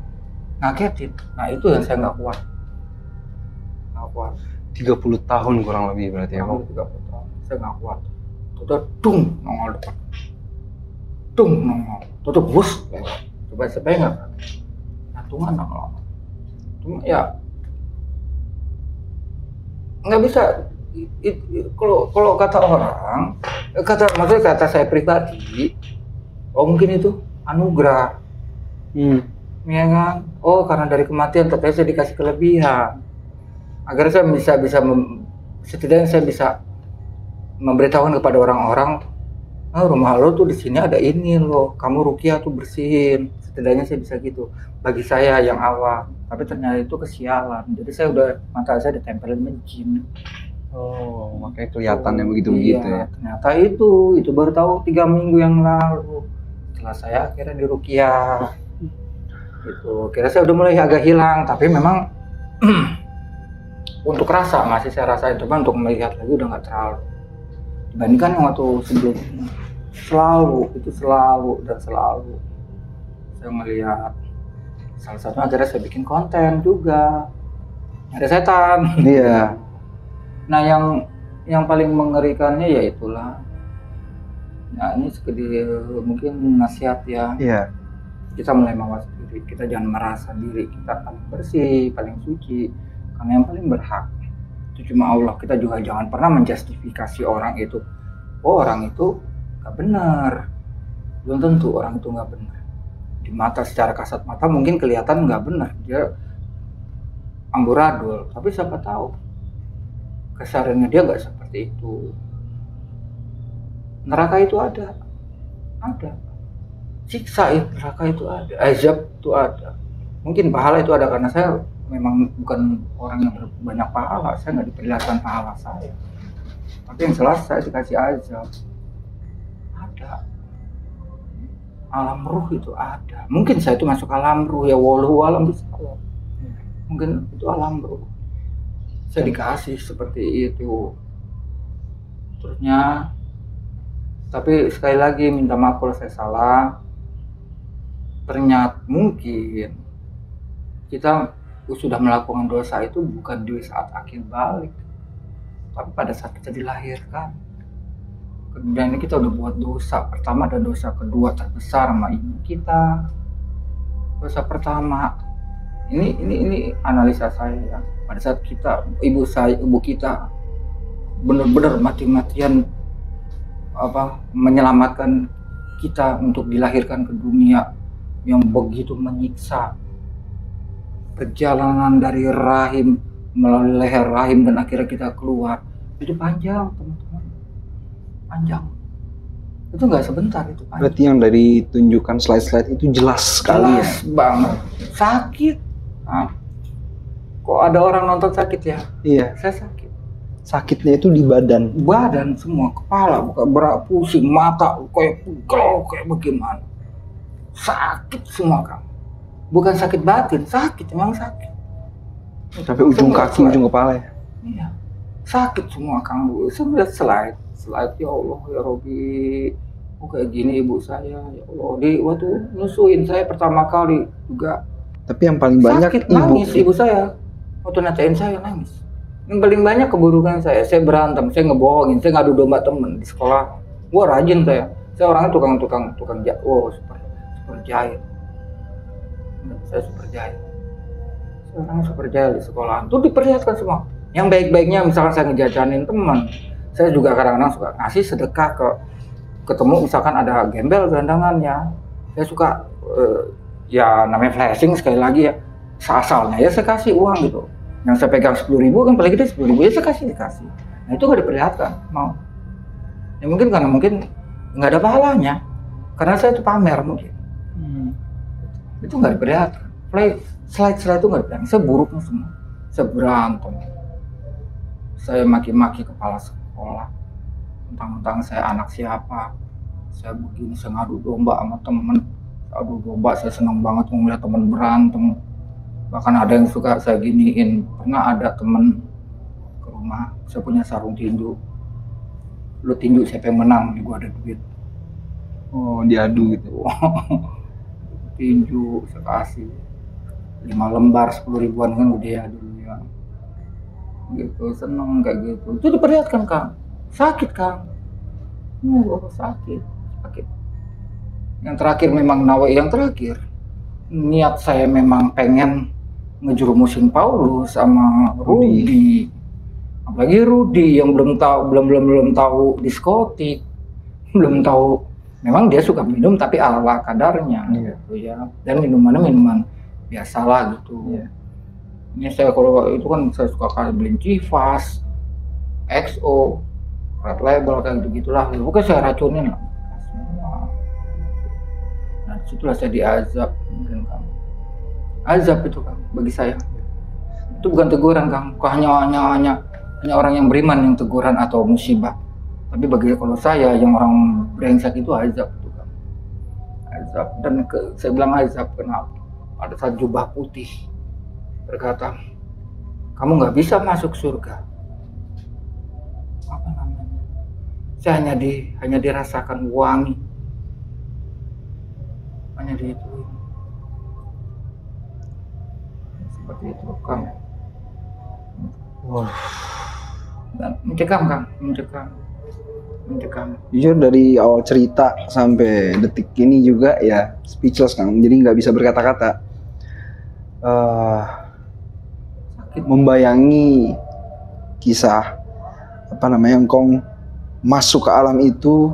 ngagetin. Nah itu yang saya nggak kuat. 30 tahun kurang lebih berarti ya, Bang? 30 tahun. Saya nggak kuat. Tutup dung nongol depan. Dung nongol. Tutup bus. Coba saya nggak. Jantungan nongol. Cuma ya nggak bisa. Kalau kata orang, maksudnya kata saya pribadi, oh mungkin itu anugerah, ya kan? Oh karena dari kematian tapi saya dikasih kelebihan, agar saya setidaknya saya bisa memberitahukan kepada orang-orang, oh, rumah lo tuh di sini ada ini loh, kamu ruqyah tuh bersihin, setidaknya saya bisa gitu. Bagi saya yang awam, tapi ternyata itu kesialan, jadi saya udah mata saya ditempelin jin. Oh, makanya kelihatannya begitu-begitu ya. Ternyata itu baru tahu 3 minggu yang lalu. Setelah saya akhirnya diruqyah. Gitu. Kira saya udah mulai agak hilang, tapi memang untuk rasa masih saya rasain, cuma untuk melihat lagi udah nggak terlalu. Dibandingkan yang waktu sebelumnya. Selalu saya melihat. Salah satu akhirnya saya bikin konten juga. Ada setan. Iya. Nah yang paling mengerikannya ya itulah Nah, ini sekedar mungkin nasihat ya. Iya. Kita mulai mawas diri, kita jangan merasa diri kita paling bersih, paling suci, karena yang paling berhak itu cuma Allah. Kita juga jangan pernah menjustifikasi orang itu. Oh, orang itu nggak benar. Belum tentu orang itu nggak benar. Di mata, secara kasat mata mungkin kelihatan nggak benar, dia amburadul, tapi siapa tahu kesehariannya dia nggak seperti itu. Neraka itu ada. Siksa itu, neraka itu ada, azab itu ada. Mungkin pahala itu ada karena saya memang bukan orang yang banyak pahala, saya nggak diperlihatkan pahala saya. Tapi yang jelas saya dikasih azab. Ada. Alam ruh itu ada. Mungkin saya itu masuk alam ruh ya, wallahu alam bisawab. Mungkin itu alam ruh. Saya dikasih seperti itu. Terusnya, tapi sekali lagi minta maaf kalau saya salah. Ternyata mungkin kita sudah melakukan dosa itu bukan di saat akhir balik, tapi pada saat kita dilahirkan. Dan ini kita udah buat dosa pertama dan dosa kedua terbesar sama ibu kita. Dosa pertama ini analisa saya ya. Pada saat kita ibu kita benar-benar mati-matian menyelamatkan kita untuk dilahirkan ke dunia yang begitu menyiksa, perjalanan dari rahim melalui leher rahim dan akhirnya kita keluar itu panjang, teman-teman, panjang. Itu nggak sebentar, itu panjang. Berarti yang dari tunjukkan slide-slide itu jelas sekali jelas banget, sakit. Nah, kok ada orang nonton sakit ya? Iya. Saya sakit. Sakitnya itu di badan Semua, kepala, berat, pusing, mata kayak pegel, kayak bagaimana. Sakit semua kamu. Bukan sakit batin, sakit, memang sakit. sampai ujung kaki, ujung kepala ya. Iya. Sakit semua kamu. Saya melihat slide, ya Allah, ya Robi. Oh kayak gini ibu saya, ya Allah. Waktu nyusuin saya pertama kali juga. Tapi yang paling banyak sakit, nangis ibu saya. Waktu nacain saya nangis. Yang paling banyak keburukan saya berantem, saya ngebohongin, saya ngadu domba temen di sekolah. Gua rajin saya orangnya tukang jahit. Oh, super jahit. Saya super jahit. Saya orangnya super jahit di sekolah. Itu diperlihatkan semua. Yang baik-baiknya misalkan saya ngejajanin teman, saya juga kadang-kadang suka ngasih sedekah ketemu misalkan ada gembel gelandangannya. Saya suka ya namanya flashing sekali lagi ya. Asalnya ya saya kasih uang gitu. Yang saya pegang 10.000 kan paling gede 10.000 ya saya dikasih. Nah itu nggak diperlihatkan, mau. Ya mungkin karena nggak ada pahalanya, karena saya itu pamer mungkin. Itu nggak diperlihatkan. Slide itu nggak diperlihatkan. Saya buruknya semua. Saya berantem. Saya maki-maki kepala sekolah. Tentang saya anak siapa. Saya begini, saya ngadu domba sama temen. Adu domba, saya senang banget ngeliat temen berantem. Bahkan ada yang suka saya giniin. Pernah ada temen ke rumah, saya punya sarung tinju. Lu tinju siapa yang menang, nih gua ada duit. Oh, diadu gitu. Tinju saya kasih 5 lembar 10.000-an kan gede ya dulu ya. Gitu, seneng kayak gitu. Itu diperlihatkan Kang. Sakit Kang. Sakit. Yang terakhir memang yang terakhir. Niat saya memang pengen ngejerumusin Paulus sama Rudy. Apalagi Rudy yang belum tahu diskotik, belum tahu. Memang dia suka minum tapi ala kadarnya, gitu ya. Dan minuman biasalah gitu. Yeah. Ini saya kalau itu kan saya suka beli Chivas, XO, Red Label kayak gitu-gitulah. Pokoknya saya racunin lah. Nah, situlah saya diazab mungkin Kang. Azab itu Kang bagi saya. Itu bukan teguran Kang. Kok hanya orang yang beriman yang teguran atau musibah. Tapi bagi kalau saya yang orang brengsek itu azab itu Kang. Azab dan saya bilang azab kenapa? Pada saat jubah putih berkata, kamu nggak bisa masuk surga. Apa namanya? Saya hanya dirasakan wangi, hanya diituin. Seperti itu Kang. Dan mencekam Kang, mencekam. mencekam. Jujur dari awal cerita sampai detik ini juga ya speechless Kang. Jadi nggak bisa berkata-kata. Membayangi kisah engkong masuk ke alam itu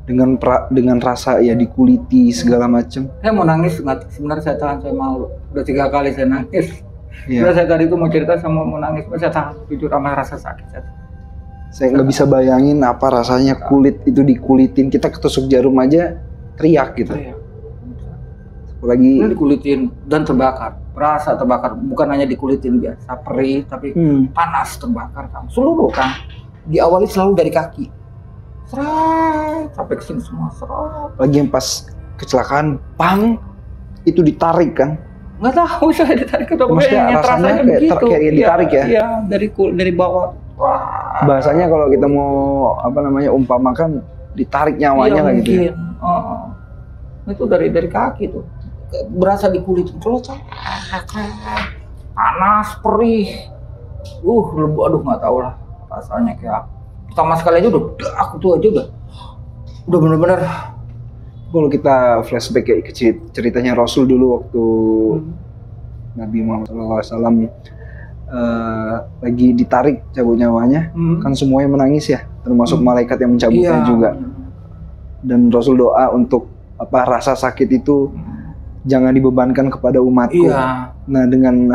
dengan rasa ya dikuliti segala macam. Saya mau nangis, sebenarnya saya tahan, saya malu. Udah 3 kali saya nangis. Iya. Saya tadi itu mau cerita sama mau nangis, saya tahan, jujur sama rasa sakit. Saya nggak bisa bayangin apa rasanya kulit itu dikulitin. Kita ketusuk jarum aja teriak gitu. Iya. Lagi ini dikulitin dan terbakar, berasa terbakar, bukan hanya dikulitin biasa perih, tapi panas terbakar kan, seluruh kan. Diawali selalu dari kaki, seret sampai ke sini semua seret. Lagi yang pas kecelakaan, pang itu ditarik kan? Nggak tahu saya ditarik ke dokter. Maksudnya rasanya kayak ditarik ya? Iya, dari bawah. Wah. Bahasanya kalau kita mau umpamakan ditarik nyawanya lah gitu. Ya? Itu dari kaki tuh. Berasa di kulit, panas, perih, aduh nggak tahu lah rasanya kayak pertama sekali aja udah bener-bener. Kalau kita flashback kayak ke ceritanya Rasul dulu waktu Nabi Muhammad SAW lagi ditarik cabut nyawanya, kan semuanya menangis ya, termasuk malaikat yang mencabutnya juga. Dan Rasul doa untuk rasa sakit itu jangan dibebankan kepada umatku. Iya. Nah dengan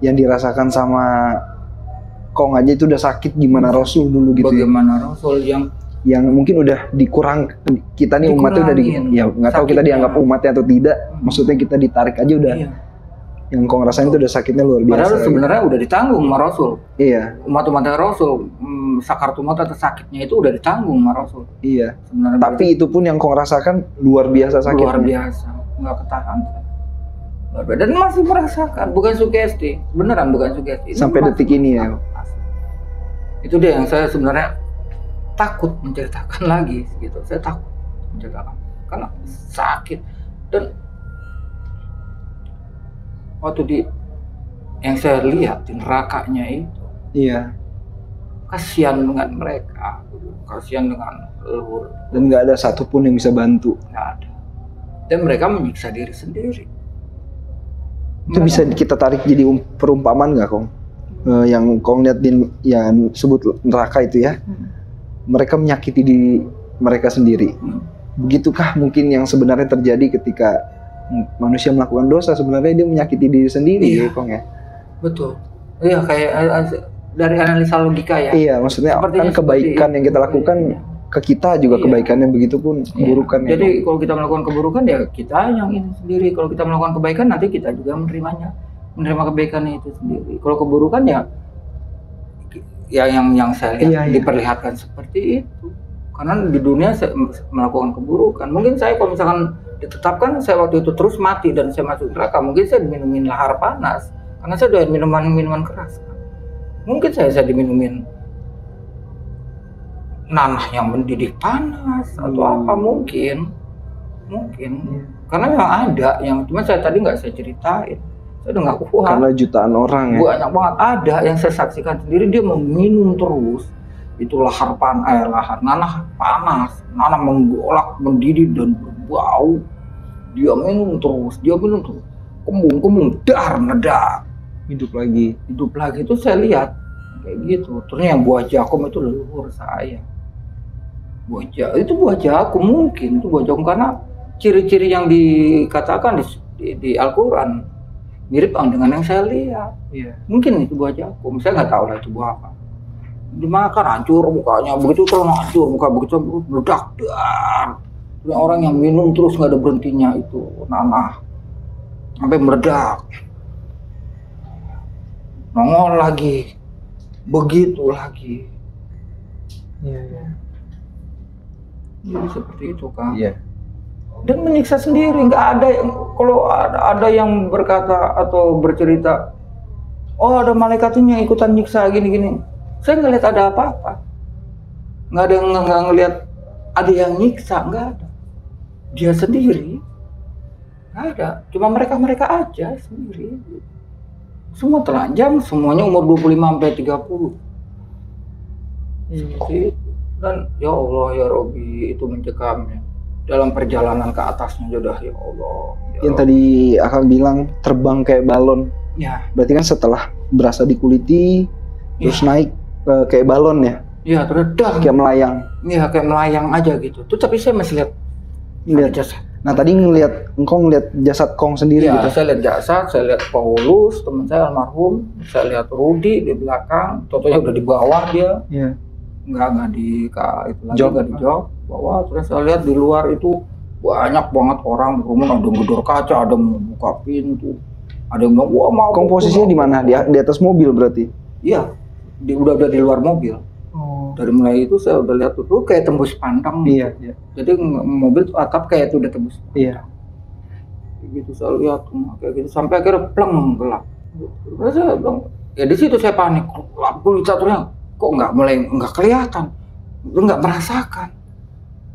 yang dirasakan sama Kong aja itu udah sakit, gimana Rasul dulu gitu. Bagaimana Rasul yang mungkin udah dikurang, kita nih umatnya udah ya nggak tahu kita dianggap umatnya atau tidak. Maksudnya kita ditarik aja udah. Iya. Yang Kong rasain itu udah sakitnya luar biasa. Padahal sebenarnya udah ditanggung sama Rasul. Iya. Umat-umatnya Rasul, sakaratul maut atau sakitnya itu udah ditanggung sama Rasul. Iya. Sebenarnya tapi itu pun yang Kong rasakan luar biasa sakitnya. Luar biasa, nggak ketahan. Dan masih merasakan, bukan sugesti, beneran bukan sugesti. Sampai detik ini ya. Itu dia yang saya sebenarnya takut menceritakan lagi, gitu. Saya takut menceritakan karena sakit. Dan waktu yang saya lihat di nerakanya itu, iya, kasihan dengan mereka, kasihan dengan leluhur. Dan nggak ada satupun yang bisa bantu. Nggak ada. Dan mereka menyiksa diri sendiri. Itu bisa kita tarik jadi perumpamaan nggak, Kong? Yang Kong lihat yang sebut neraka itu ya, mereka menyakiti diri mereka sendiri. Begitukah mungkin yang sebenarnya terjadi ketika manusia melakukan dosa, sebenarnya dia menyakiti diri sendiri, iya. Ya, Kong ya? Betul. Iya, kayak dari analisa logika ya. Iya, maksudnya kan kebaikan yang kita lakukan ke kita juga kebaikannya, begitu pun keburukan. Jadi kalau kita melakukan keburukan ya kita yang ini sendiri. Kalau kita melakukan kebaikan nanti kita juga menerima kebaikannya itu sendiri. Kalau keburukan ya yang saya lihat diperlihatkan seperti itu. Karena di dunia saya melakukan keburukan. Mungkin saya kalau misalkan ditetapkan saya waktu itu terus mati dan saya masuk neraka, mungkin saya diminumin lahar panas karena saya doyan minuman keras. Mungkin saya diminumin nanah yang mendidih panas atau apa, mungkin karena yang ada yang cuma saya tadi nggak saya ceritain, saya udah nggak kuat karena jutaan orang ya, banyak banget ada yang saya saksikan sendiri, dia meminum terus itu lahar nanah panas, nanah menggolak, mendidih dan berbau, dia minum terus, kembung dar nedak, hidup lagi itu saya lihat kayak gitu. Terus yang buah jakum itu leluhur saya. Buah jakum mungkin itu buah jakum karena ciri-ciri yang dikatakan di Al-Quran mirip dengan yang saya lihat. Iya. Mungkin itu buah jakum, saya nggak tahu lah itu buah apa. Dimakan hancur mukanya, begitu terus hancur muka, begitu meledak dar. Orang yang minum terus nggak ada berhentinya itu nanah sampai meledak, nongol lagi, begitu lagi. Iya. Jadi seperti itu kan. Iya. Dan menyiksa sendiri, nggak ada kalau ada yang berkata atau bercerita, oh ada malaikatnya yang ikutan nyiksa gini-gini. Saya nggak lihat ada apa-apa. Nggak ada yang nggak ngelihat ada yang nyiksa, nggak ada. Dia sendiri, nggak ada. Cuma mereka aja sendiri. Semua telanjang, semuanya umur 25 sampai 30. Seperti itu. Dan ya Allah ya Robi, itu mencekamnya dalam perjalanan ke atasnya sudah, ya Allah ya Yang tadi Akang bilang terbang kayak balon. ya Berarti kan setelah berasa dikuliti, terus naik kayak balon ya, ya teredam kayak melayang. ya, kayak melayang aja gitu tuh. Tapi saya masih lihat Lihat. jasad. Nah tadi engkau ngeliat jasad Kong sendiri Ya, gitu. saya lihat jasad, saya lihat Paulus, teman saya almarhum, saya lihat Rudi di belakang, totonya udah di bawah dia, Iya. nggak di itu lagi, Jok. nggak di jok bawah. Terus saya lihat di luar itu banyak banget orang berkerumun, ada yang gedor kaca, ada yang buka pintu, ada yang bilang, wah mau. Kong posisinya di mana? Di atas mobil berarti? Iya, udah di luar mobil. Dari mulai itu saya udah lihat tuh kayak tembus pandang. Iya, iya. Jadi mobil tuh atap kayak itu udah tembus pandang. Iya. Gitu saya lihat kayak gitu sampai akhirnya pleng gelap. Terus saya bilang, ya di situ saya panik. Lampu caturnya kok nggak kelihatan, nggak merasakan,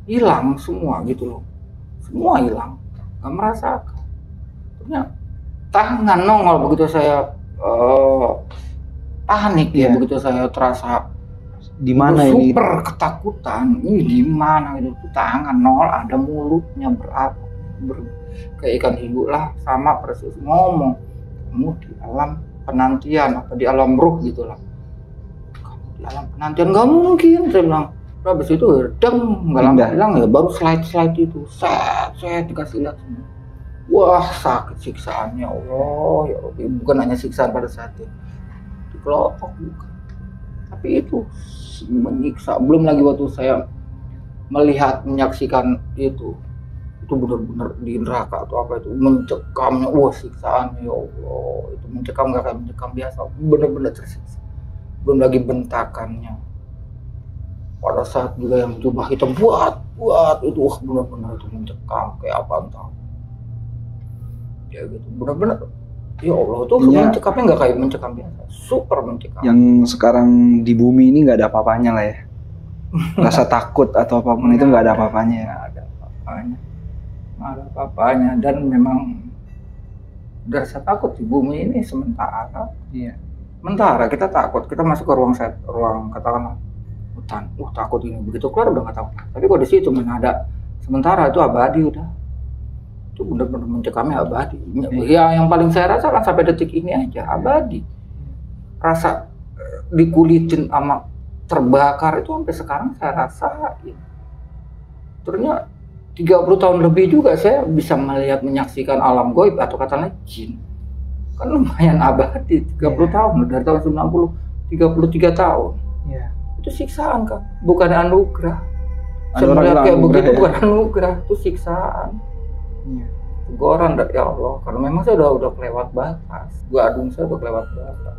hilang semua gitu loh, semua hilang, nggak merasakan. Ternyata tangan nongol begitu saya panik ya, begitu saya terasa Di mana ini? super ketakutan. Ini di mana itu? Tangan nol, ada mulutnya kayak ikan hiu lah, sama persis ngomong. Kamu di alam penantian apa di alam ruh gitulah. Kamu di alam penantian, nggak mungkin, saya bilang. Habis itu deng, nggak lama hilang ya, baru slide itu, saya dikasih lihat semua. Wah sakit siksaannya, Allah ya Rabbi. Bukan hanya siksaan pada saat itu di kelopak, bukan, tapi itu menyiksa. Belum lagi waktu saya menyaksikan itu benar-benar di neraka atau apa itu, mencekamnya, wah siksaannya ya Allah, itu mencekam nggak kayak mencekam biasa, benar-benar tersiksa. Belum lagi bentakannya pada saat juga yang jubah hitam buat itu, wah benar-benar itu mencekam kayak apa entah ya gitu, benar-benar ya Allah, itu mencekamnya nggak kayak mencekam biasa, super mencekam. Yang sekarang di bumi ini nggak ada apa-apanya lah ya. Rasa takut atau apapun itu nggak ada apa-apanya. Nggak ada apa-apanya, dan memang rasa takut di bumi ini sementara. Iya. Sementara kita takut, kita masuk ke ruang katakanlah hutan, takut ini, begitu keluar udah nggak tahu. Tapi kalau di situ mana ada sementara, itu abadi udah. Itu benar-benar mencekamnya abadi. Ya yang paling saya rasakan sampai detik ini aja abadi. Rasa dikulitin sama terbakar itu sampai sekarang saya rasain. Ternyata 30 tahun lebih juga saya bisa menyaksikan alam gaib atau katanya jin. Kan lumayan abadi, 30 tahun dari tahun 90, 33 tahun. Iya. Itu siksaan kan, bukan anugerah. Ada Saya melihat kayak begitu ya? bukan anugerah, itu siksaan. Iya. Teguran dari Allah, karena memang saya udah kelewat batas. Gadung saya udah kelewat batas.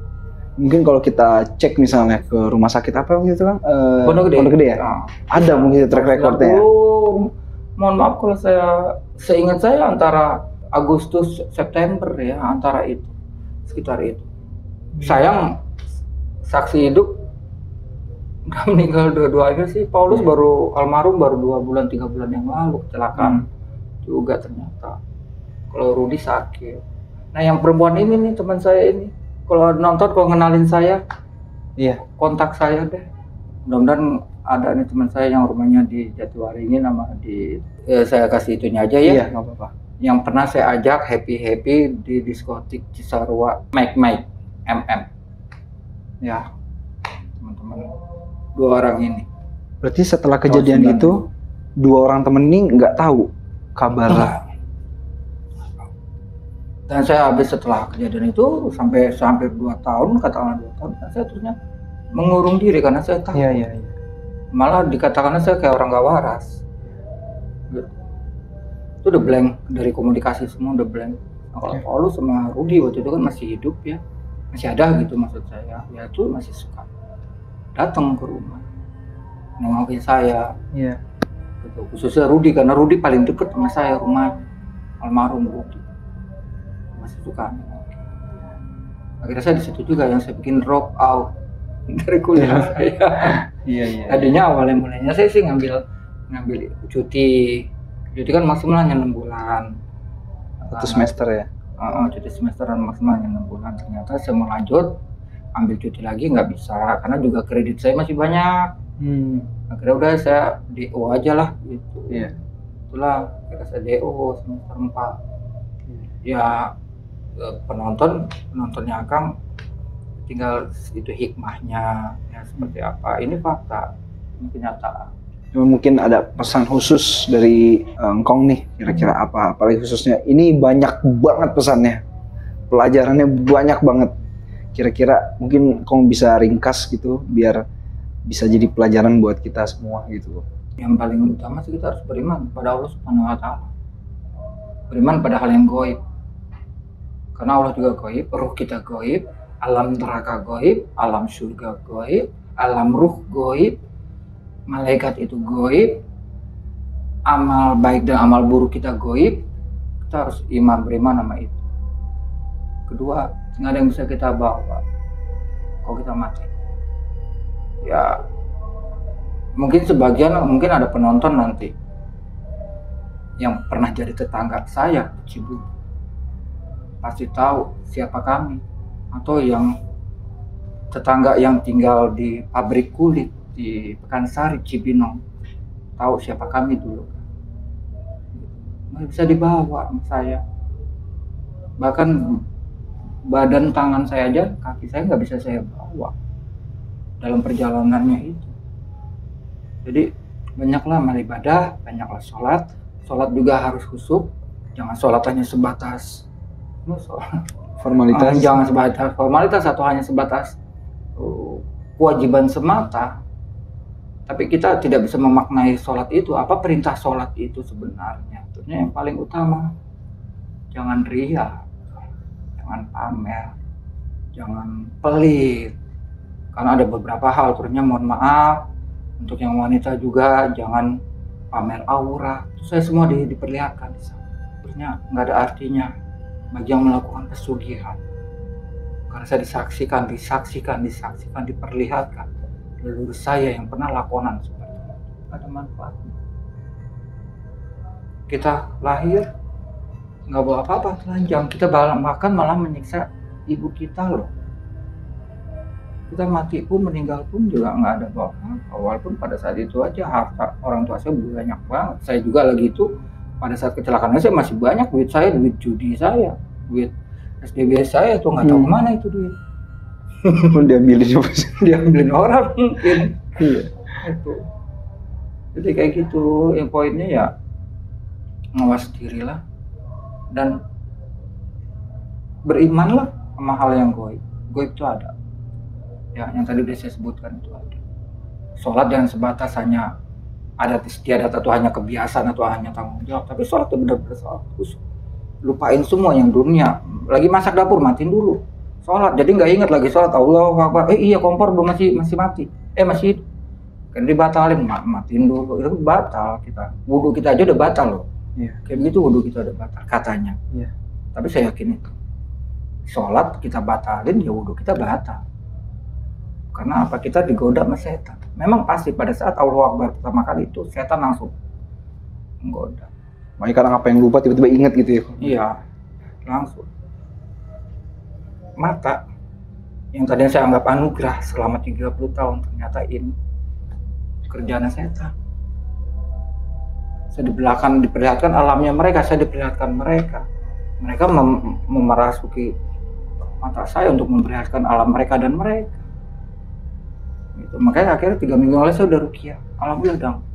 Mungkin kalau kita cek misalnya ke rumah sakit apa gitu kan? Pondok Gede ya? Nah, Ada mungkin track recordnya ya? Mohon maaf kalau seingat saya antara Agustus September ya, antara itu, sekitar itu. Sayang saksi hidup nggak meninggal dua-duanya sih. Paulus baru almarhum baru 2 bulan 3 bulan yang lalu kecelakaan juga ternyata. Kalau Rudi sakit. Nah yang perempuan ini nih teman saya ini, kalau nonton, kalau ngenalin saya, Iya. kontak saya deh. Mudah-mudahan ada nih teman saya yang rumahnya di Jatiwaringin, nama saya kasih itunya aja ya. Iya, nggak apa-apa. Yang pernah saya ajak happy di diskotik Cisarua, Mike MM. Ya, teman-teman, 2 orang ini. Berarti setelah kejadian itu, 2 orang temen ini nggak tahu kabar. Dan saya habis setelah kejadian itu sampai 2 tahun, katakanlah 2 tahun, saya terusnya mengurung diri karena saya takut. Iya. Malah dikatakannya saya kayak orang gak waras. Itu udah blank, dari komunikasi semua udah blank. Nah, kalau Paulus sama Rudi waktu itu kan masih hidup ya, masih ada gitu maksud saya. Ya itu masih suka datang ke rumah, nengokin saya. Iya. Gitu. Khususnya Rudi, karena Rudi paling deket sama saya rumahnya, almarhum Rudi. Masih suka. Akhirnya saya di situ juga yang saya bikin drop out dari kuliah saya. Iya. Tadinya mulainya saya sih ngambil cuti kan maksimalnya 6 bulan. 1 semester ya? Cuti semesteran maksimalnya 6 bulan. Ternyata saya mau lanjut, ambil cuti lagi nggak bisa, karena juga kredit saya masih banyak. Akhirnya udah saya DO aja lah gitu. Iya. Itulah akhirnya saya DO semester 4. Ya penontonnya Akang tinggal itu hikmahnya ya seperti apa. Ini fakta, ini kenyataan. Mungkin ada pesan khusus dari Engkong nih, kira-kira apa? Apalagi khususnya ini banyak banget pesannya, pelajarannya banyak banget. Kira-kira mungkin Engkong bisa ringkas gitu, biar bisa jadi pelajaran buat kita semua gitu. Yang paling utama sih kita harus beriman pada Allah Subhanahu Wa Taala. Beriman pada hal yang gaib. Karena Allah juga gaib, ruh kita gaib, alam neraka gaib, alam surga gaib, alam ruh gaib, malaikat itu gaib, amal baik dan amal buruk kita gaib. Kita harus beriman sama itu. Kedua, nggak ada yang bisa kita bawa kalau kita mati. Ya, mungkin mungkin ada penonton nanti yang pernah jadi tetangga saya di Cibubur. Pasti tahu siapa kami, atau yang tetangga yang tinggal di pabrik kulit di Pekansari Cibinong tahu siapa kami dulu. Nggak bisa dibawa sama saya, bahkan badan tangan saya aja, kaki saya nggak bisa saya bawa dalam perjalanannya itu. Jadi banyaklah amal ibadah, banyaklah sholat juga harus khusyuk, jangan sholat hanya sebatas formalitas. Jangan sebatas formalitas atau hanya sebatas kewajiban semata. Tapi kita tidak bisa memaknai sholat itu, apa perintah sholat itu sebenarnya. Tentunya yang paling utama, jangan riya, jangan pamer, jangan pelit. Karena ada beberapa hal, terusnya mohon maaf, untuk yang wanita juga jangan pamer aura. Itu saya semua diperlihatkan di sana. Terusnya nggak ada artinya bagi yang melakukan pesugihan. Karena saya disaksikan, diperlihatkan leluhur saya yang pernah lakonan seperti itu. Ada manfaatnya. Kita lahir nggak bawa apa-apa, telanjang. Kita bahkan malah menyiksa ibu kita loh. Kita mati pun, meninggal pun juga nggak ada bawa apa-apa. Walaupun pada saat itu aja harta orang tua saya banyak banget. Saya juga lagi itu pada saat kecelakaan saya masih banyak duit saya, duit judi saya, duit SDB saya tuh nggak tahu kemana itu duit. diambilin orang mungkin. Iya. Itu. Jadi kayak gitu. Yang poinnya ya ngawas dirilah dan berimanlah sama hal yang gaib. Gaib itu ada. Ya, yang tadi udah saya sebutkan itu ada. Sholat jangan sebatas hanya adat istiadat atau hanya kebiasaan atau hanya tanggung jawab, tapi sholat itu benar-benar sholat khusus. Lupain semua yang dunia. Lagi masak dapur, matiin dulu. Sholat, jadi nggak ingat lagi sholat. Allahu Akbar. Iya kompor belum masih mati. Masih kan dibatalin, matiin dulu. Itu batal kita. Wudu kita aja udah batal loh. Iya. Kayak begitu wudu kita udah batal katanya. Iya. Tapi saya yakin itu. Sholat kita batalin, ya wudu kita batal. Karena apa? Kita digoda sama setan. Memang pasti pada saat Allahu Akbar pertama kali itu setan langsung menggoda. Makanya kadang apa yang lupa tiba-tiba ingat gitu ya. Iya, langsung. Mata yang tadinya saya anggap anugerah selama 30 tahun ternyata ini kerjaan setan. Saya diperlihatkan alamnya mereka, saya diperlihatkan mereka. Mereka memerasuki mata saya untuk memperlihatkan alam mereka dan mereka. Gitu. Makanya akhirnya 3 minggu lalu saya udah ruqyah. Alhamdulillah dong.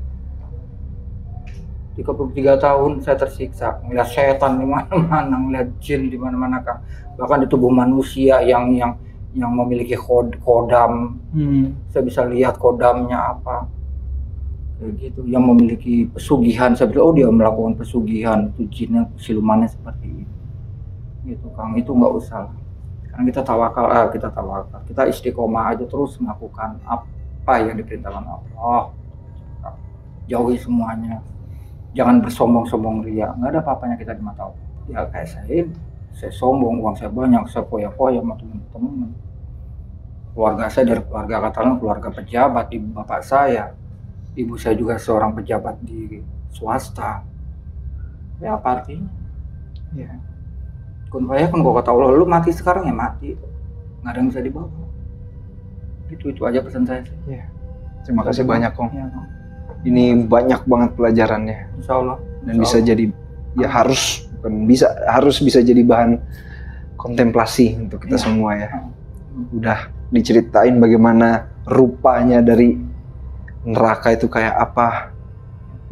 33 tahun saya tersiksa, ngeliat setan di mana-mana, ngeliat jin di mana-mana, Kang. Bahkan di tubuh manusia yang memiliki kodam. Saya bisa lihat kodamnya apa. Kayak gitu, yang memiliki pesugihan. Saya bilang, oh dia melakukan pesugihan, itu jinnya, silumannya seperti itu. Gitu, Kang. Itu nggak usah. Sekarang kita tawakal, kita istiqomah aja terus melakukan apa yang diperintahkan Allah. Jauhi semuanya. Jangan bersombong-sombong ria, nggak ada apa-apanya kita di mata Allah. Ya kayak saya sombong, uang saya banyak, saya foya-foya sama teman-teman. Keluarga saya dari keluarga katakan keluarga pejabat, ibu bapak saya, ibu saya juga seorang pejabat di swasta. Ya apa artinya? Ya. Kun fayakun, kok kata Allah, lu mati sekarang ya mati, nggak ada yang bisa dibawa. Itu aja pesan saya. Ya. Terima kasih banyak Kong. Ya, Kang. Ini banyak banget pelajarannya Insya Allah. dan bisa jadi ya harus bisa jadi bahan kontemplasi untuk kita semua ya. Udah diceritain bagaimana rupanya dari neraka itu kayak apa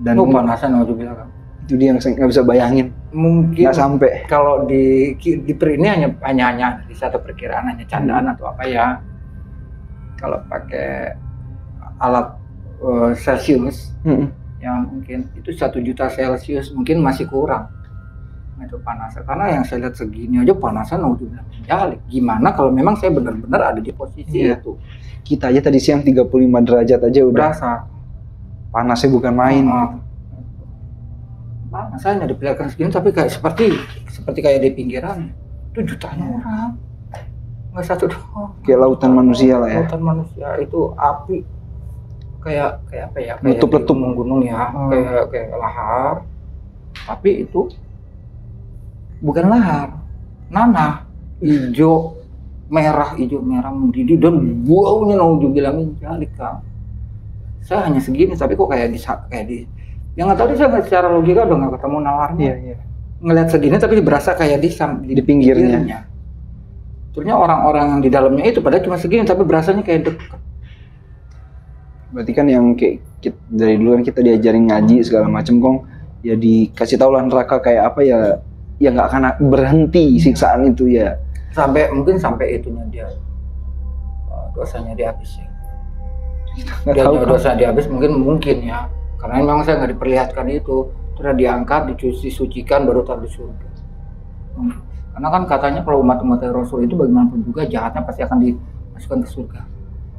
dan panasan aku bilang, Kang. Itu dia yang saya nggak bisa bayangin. Mungkin nggak sampai. Kalau di ini hanya di satu perkiraan, hanya candaan atau apa ya. Kalau pakai alat Celsius, yang mungkin itu 1 juta Celsius mungkin masih kurang. Itu panasan. Karena yang saya lihat segini aja panasan udah bilang jalik. Gimana kalau memang saya benar-benar ada di posisi itu? Kita aja tadi siang 35 derajat aja udah berasa. Panasnya bukan main. Masanya diperlihatkan segini tapi kayak seperti kayak di pinggiran itu jutaan orang, nggak satu doang. Kayak lautan manusia lah ya. Lautan manusia itu api kayak apa ya? Letup gunung ya, kayak lahar. Tapi itu bukan lahar, nanah, hijau merah mendidih dan baunya naudzubillah min dzalik, Kang. Saya hanya segini tapi kok kayak di yang nggak tahu deh, saya secara logika udah nggak ketemu nalarnya. Ngelihat segini tapi berasa kayak di pinggirnya. Terusnya orang-orang yang di dalamnya itu padahal cuma segini tapi berasanya kayak dekat. Berarti kan yang kayak dari dulu kan kita diajarin ngaji segala macem Kong, ya dikasih tahu lah neraka kayak apa ya nggak akan berhenti siksaan itu ya. Mungkin sampai itunya dia dosanya dihabis ya. Dosa dihabis mungkin ya. Karena memang saya nggak diperlihatkan itu, terus diangkat, disucikan, baru taruh di surga. Karena kan katanya kalau umat-umat Rasul itu bagaimanapun juga jahatnya pasti akan dimasukkan ke surga,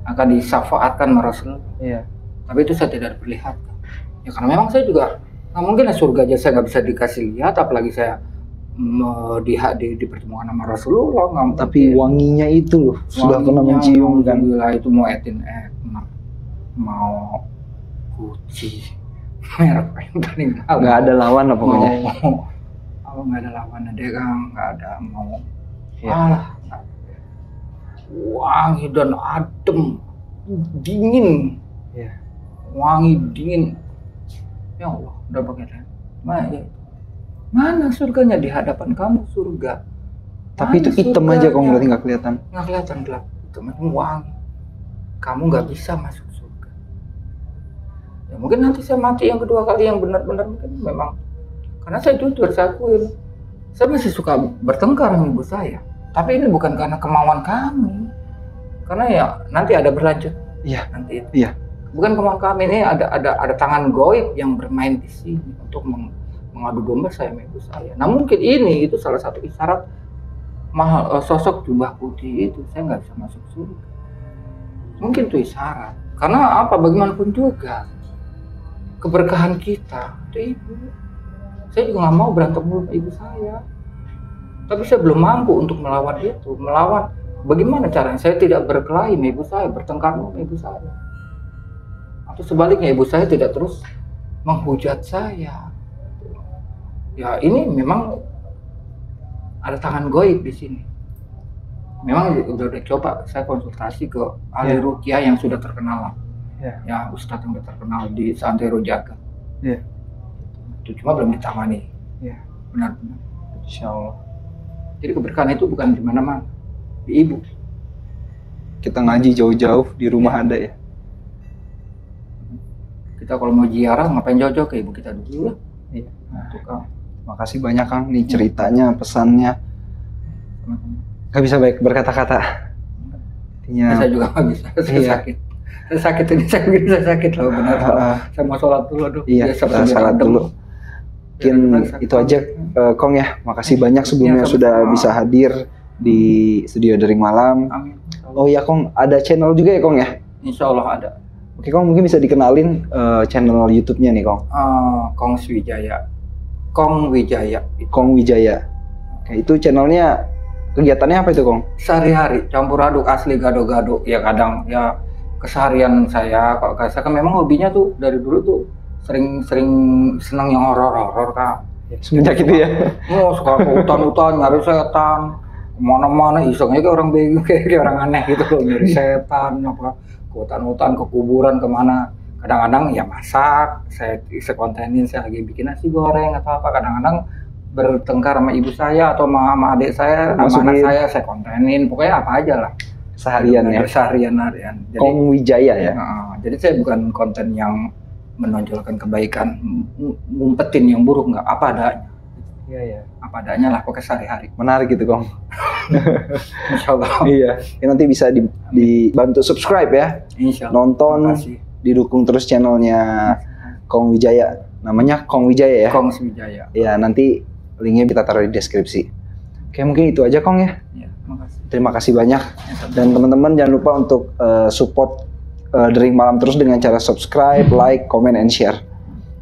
akan disyafaatkan sama Rasul. Iya. Tapi itu saya tidak diperlihatkan. Ya karena memang saya juga nggak mungkin lah surga aja saya nggak bisa dikasih lihat, apalagi saya dipertemukan sama Rasulullah. Tapi wanginya itu loh, sudah pernah mencium kan? Itu mau etin mau Gucci, merek yang paling nggak ada lawan lah pokoknya. Nggak ada lawan deh Kang, nggak ada mau. Wangi dan adem, dingin, wangi dingin. Ya Allah, udah begitu. Mana surganya di hadapan kamu surga? Tapi itu hitam aja kok berarti nggak kelihatan. Nggak kelihatan gelap, itu wangi. Kamu nggak bisa masuk surga. Ya, mungkin nanti saya mati yang kedua kali yang benar-benar mungkin memang karena saya jujur saya akuin saya masih suka bertengkar sama ibu saya, tapi ini bukan karena kemauan kami, karena ya nanti ada berlanjut. Iya. Nanti itu. Iya. Bukan kemauan kami, ini ada tangan goib yang bermain di sini untuk mengadu domba saya sama ibu saya. Nah mungkin ini itu salah satu isyarat sosok jubah putih itu saya nggak bisa masuk surga. Mungkin itu isyarat. Karena apa? Bagaimanapun juga keberkahan kita itu ibu. Saya juga nggak mau berantem dulu sama ibu saya. Tapi saya belum mampu untuk melawan itu. Melawan bagaimana caranya? Saya tidak berkelahi sama ibu saya, bertengkar sama ibu saya. Atau sebaliknya ibu saya tidak terus menghujat saya. Ya ini memang ada tangan goib di sini. Memang udah coba saya konsultasi ke ahli ruqyah yang sudah terkenal. Ya ustadz yang udah terkenal di Santero Jaga. Itu cuma belum ditangani. Benar-benar. Insya Allah. Jadi keberkahan itu bukan di mana-mana, di ibu. Kita ngaji jauh-jauh di rumah ada ya. Kita kalau mau ziarah ngapain jauh-jauh ke ibu kita dulu lah. Makasih banyak Kang, nih ceritanya, pesannya. Gak bisa baik berkata-kata. Saya juga nggak bisa, saya sakit. Saya sakit loh benar. Saya mau sholat dulu aduh. Iya, sholat dulu. Mungkin itu aja Kong ya. Makasih banyak sebelumnya sudah bisa hadir di studio Dering Malam. Amin. Oh iya Kong, ada channel juga ya Kong ya? Insya Allah ada. Oke Kong, mungkin bisa dikenalin channel YouTube-nya nih Kong. Kong Wijaya. Kong Wijaya. Kong Wijaya. Oke, itu channelnya kegiatannya apa itu Kong? Sehari-hari campur aduk asli gado-gado. Ya kadang ya keseharian saya. Kalau saya kan memang hobinya tuh dari dulu tuh sering senang yang horor Kak. Semenjak itu ya. Suka ke hutan-hutan nyari setan. kemana-mana isengnya kayak orang bego, kayak orang aneh gitu loh, nyari setan apa ke hutan-hutan, ke kuburan, kemana. Kadang-kadang ya masak, saya kontenin, saya lagi bikin nasi goreng atau apa. Kadang-kadang bertengkar sama ibu saya atau sama adik saya, sama anak saya kontenin, pokoknya apa aja lah. Seharian ya. Seharian. Jadi, Kong Wijaya ya. Jadi saya bukan konten yang menonjolkan kebaikan, ngumpetin yang buruk, nggak, apa adanya. Iya. Apa adanya lah, pokoknya sehari-hari. Menarik gitu, Kong. Insya Allah. Iya. Ya, nanti bisa dibantu subscribe ya. Insya Allah. Nonton, didukung terus channelnya Kong Wijaya. Namanya Kong Wijaya ya. Kong Wijaya. Ya, nanti linknya kita taruh di deskripsi. Oke, mungkin itu aja, Kong ya. Iya, terima kasih banyak. Dan teman-teman jangan lupa untuk support Dering Malam terus dengan cara subscribe, like, comment, and share.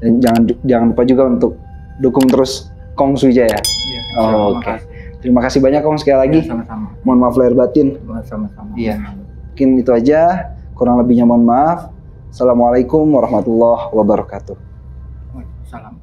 Dan jangan lupa juga untuk dukung terus Kong Wijaya. Iya. Oke. Terima kasih banyak, Kong, sekali lagi. Ya, sama-sama. Mohon maaf lahir batin. Sama-sama. Iya. Mungkin itu aja. Kurang lebihnya mohon maaf. Assalamualaikum warahmatullahi wabarakatuh. Salam.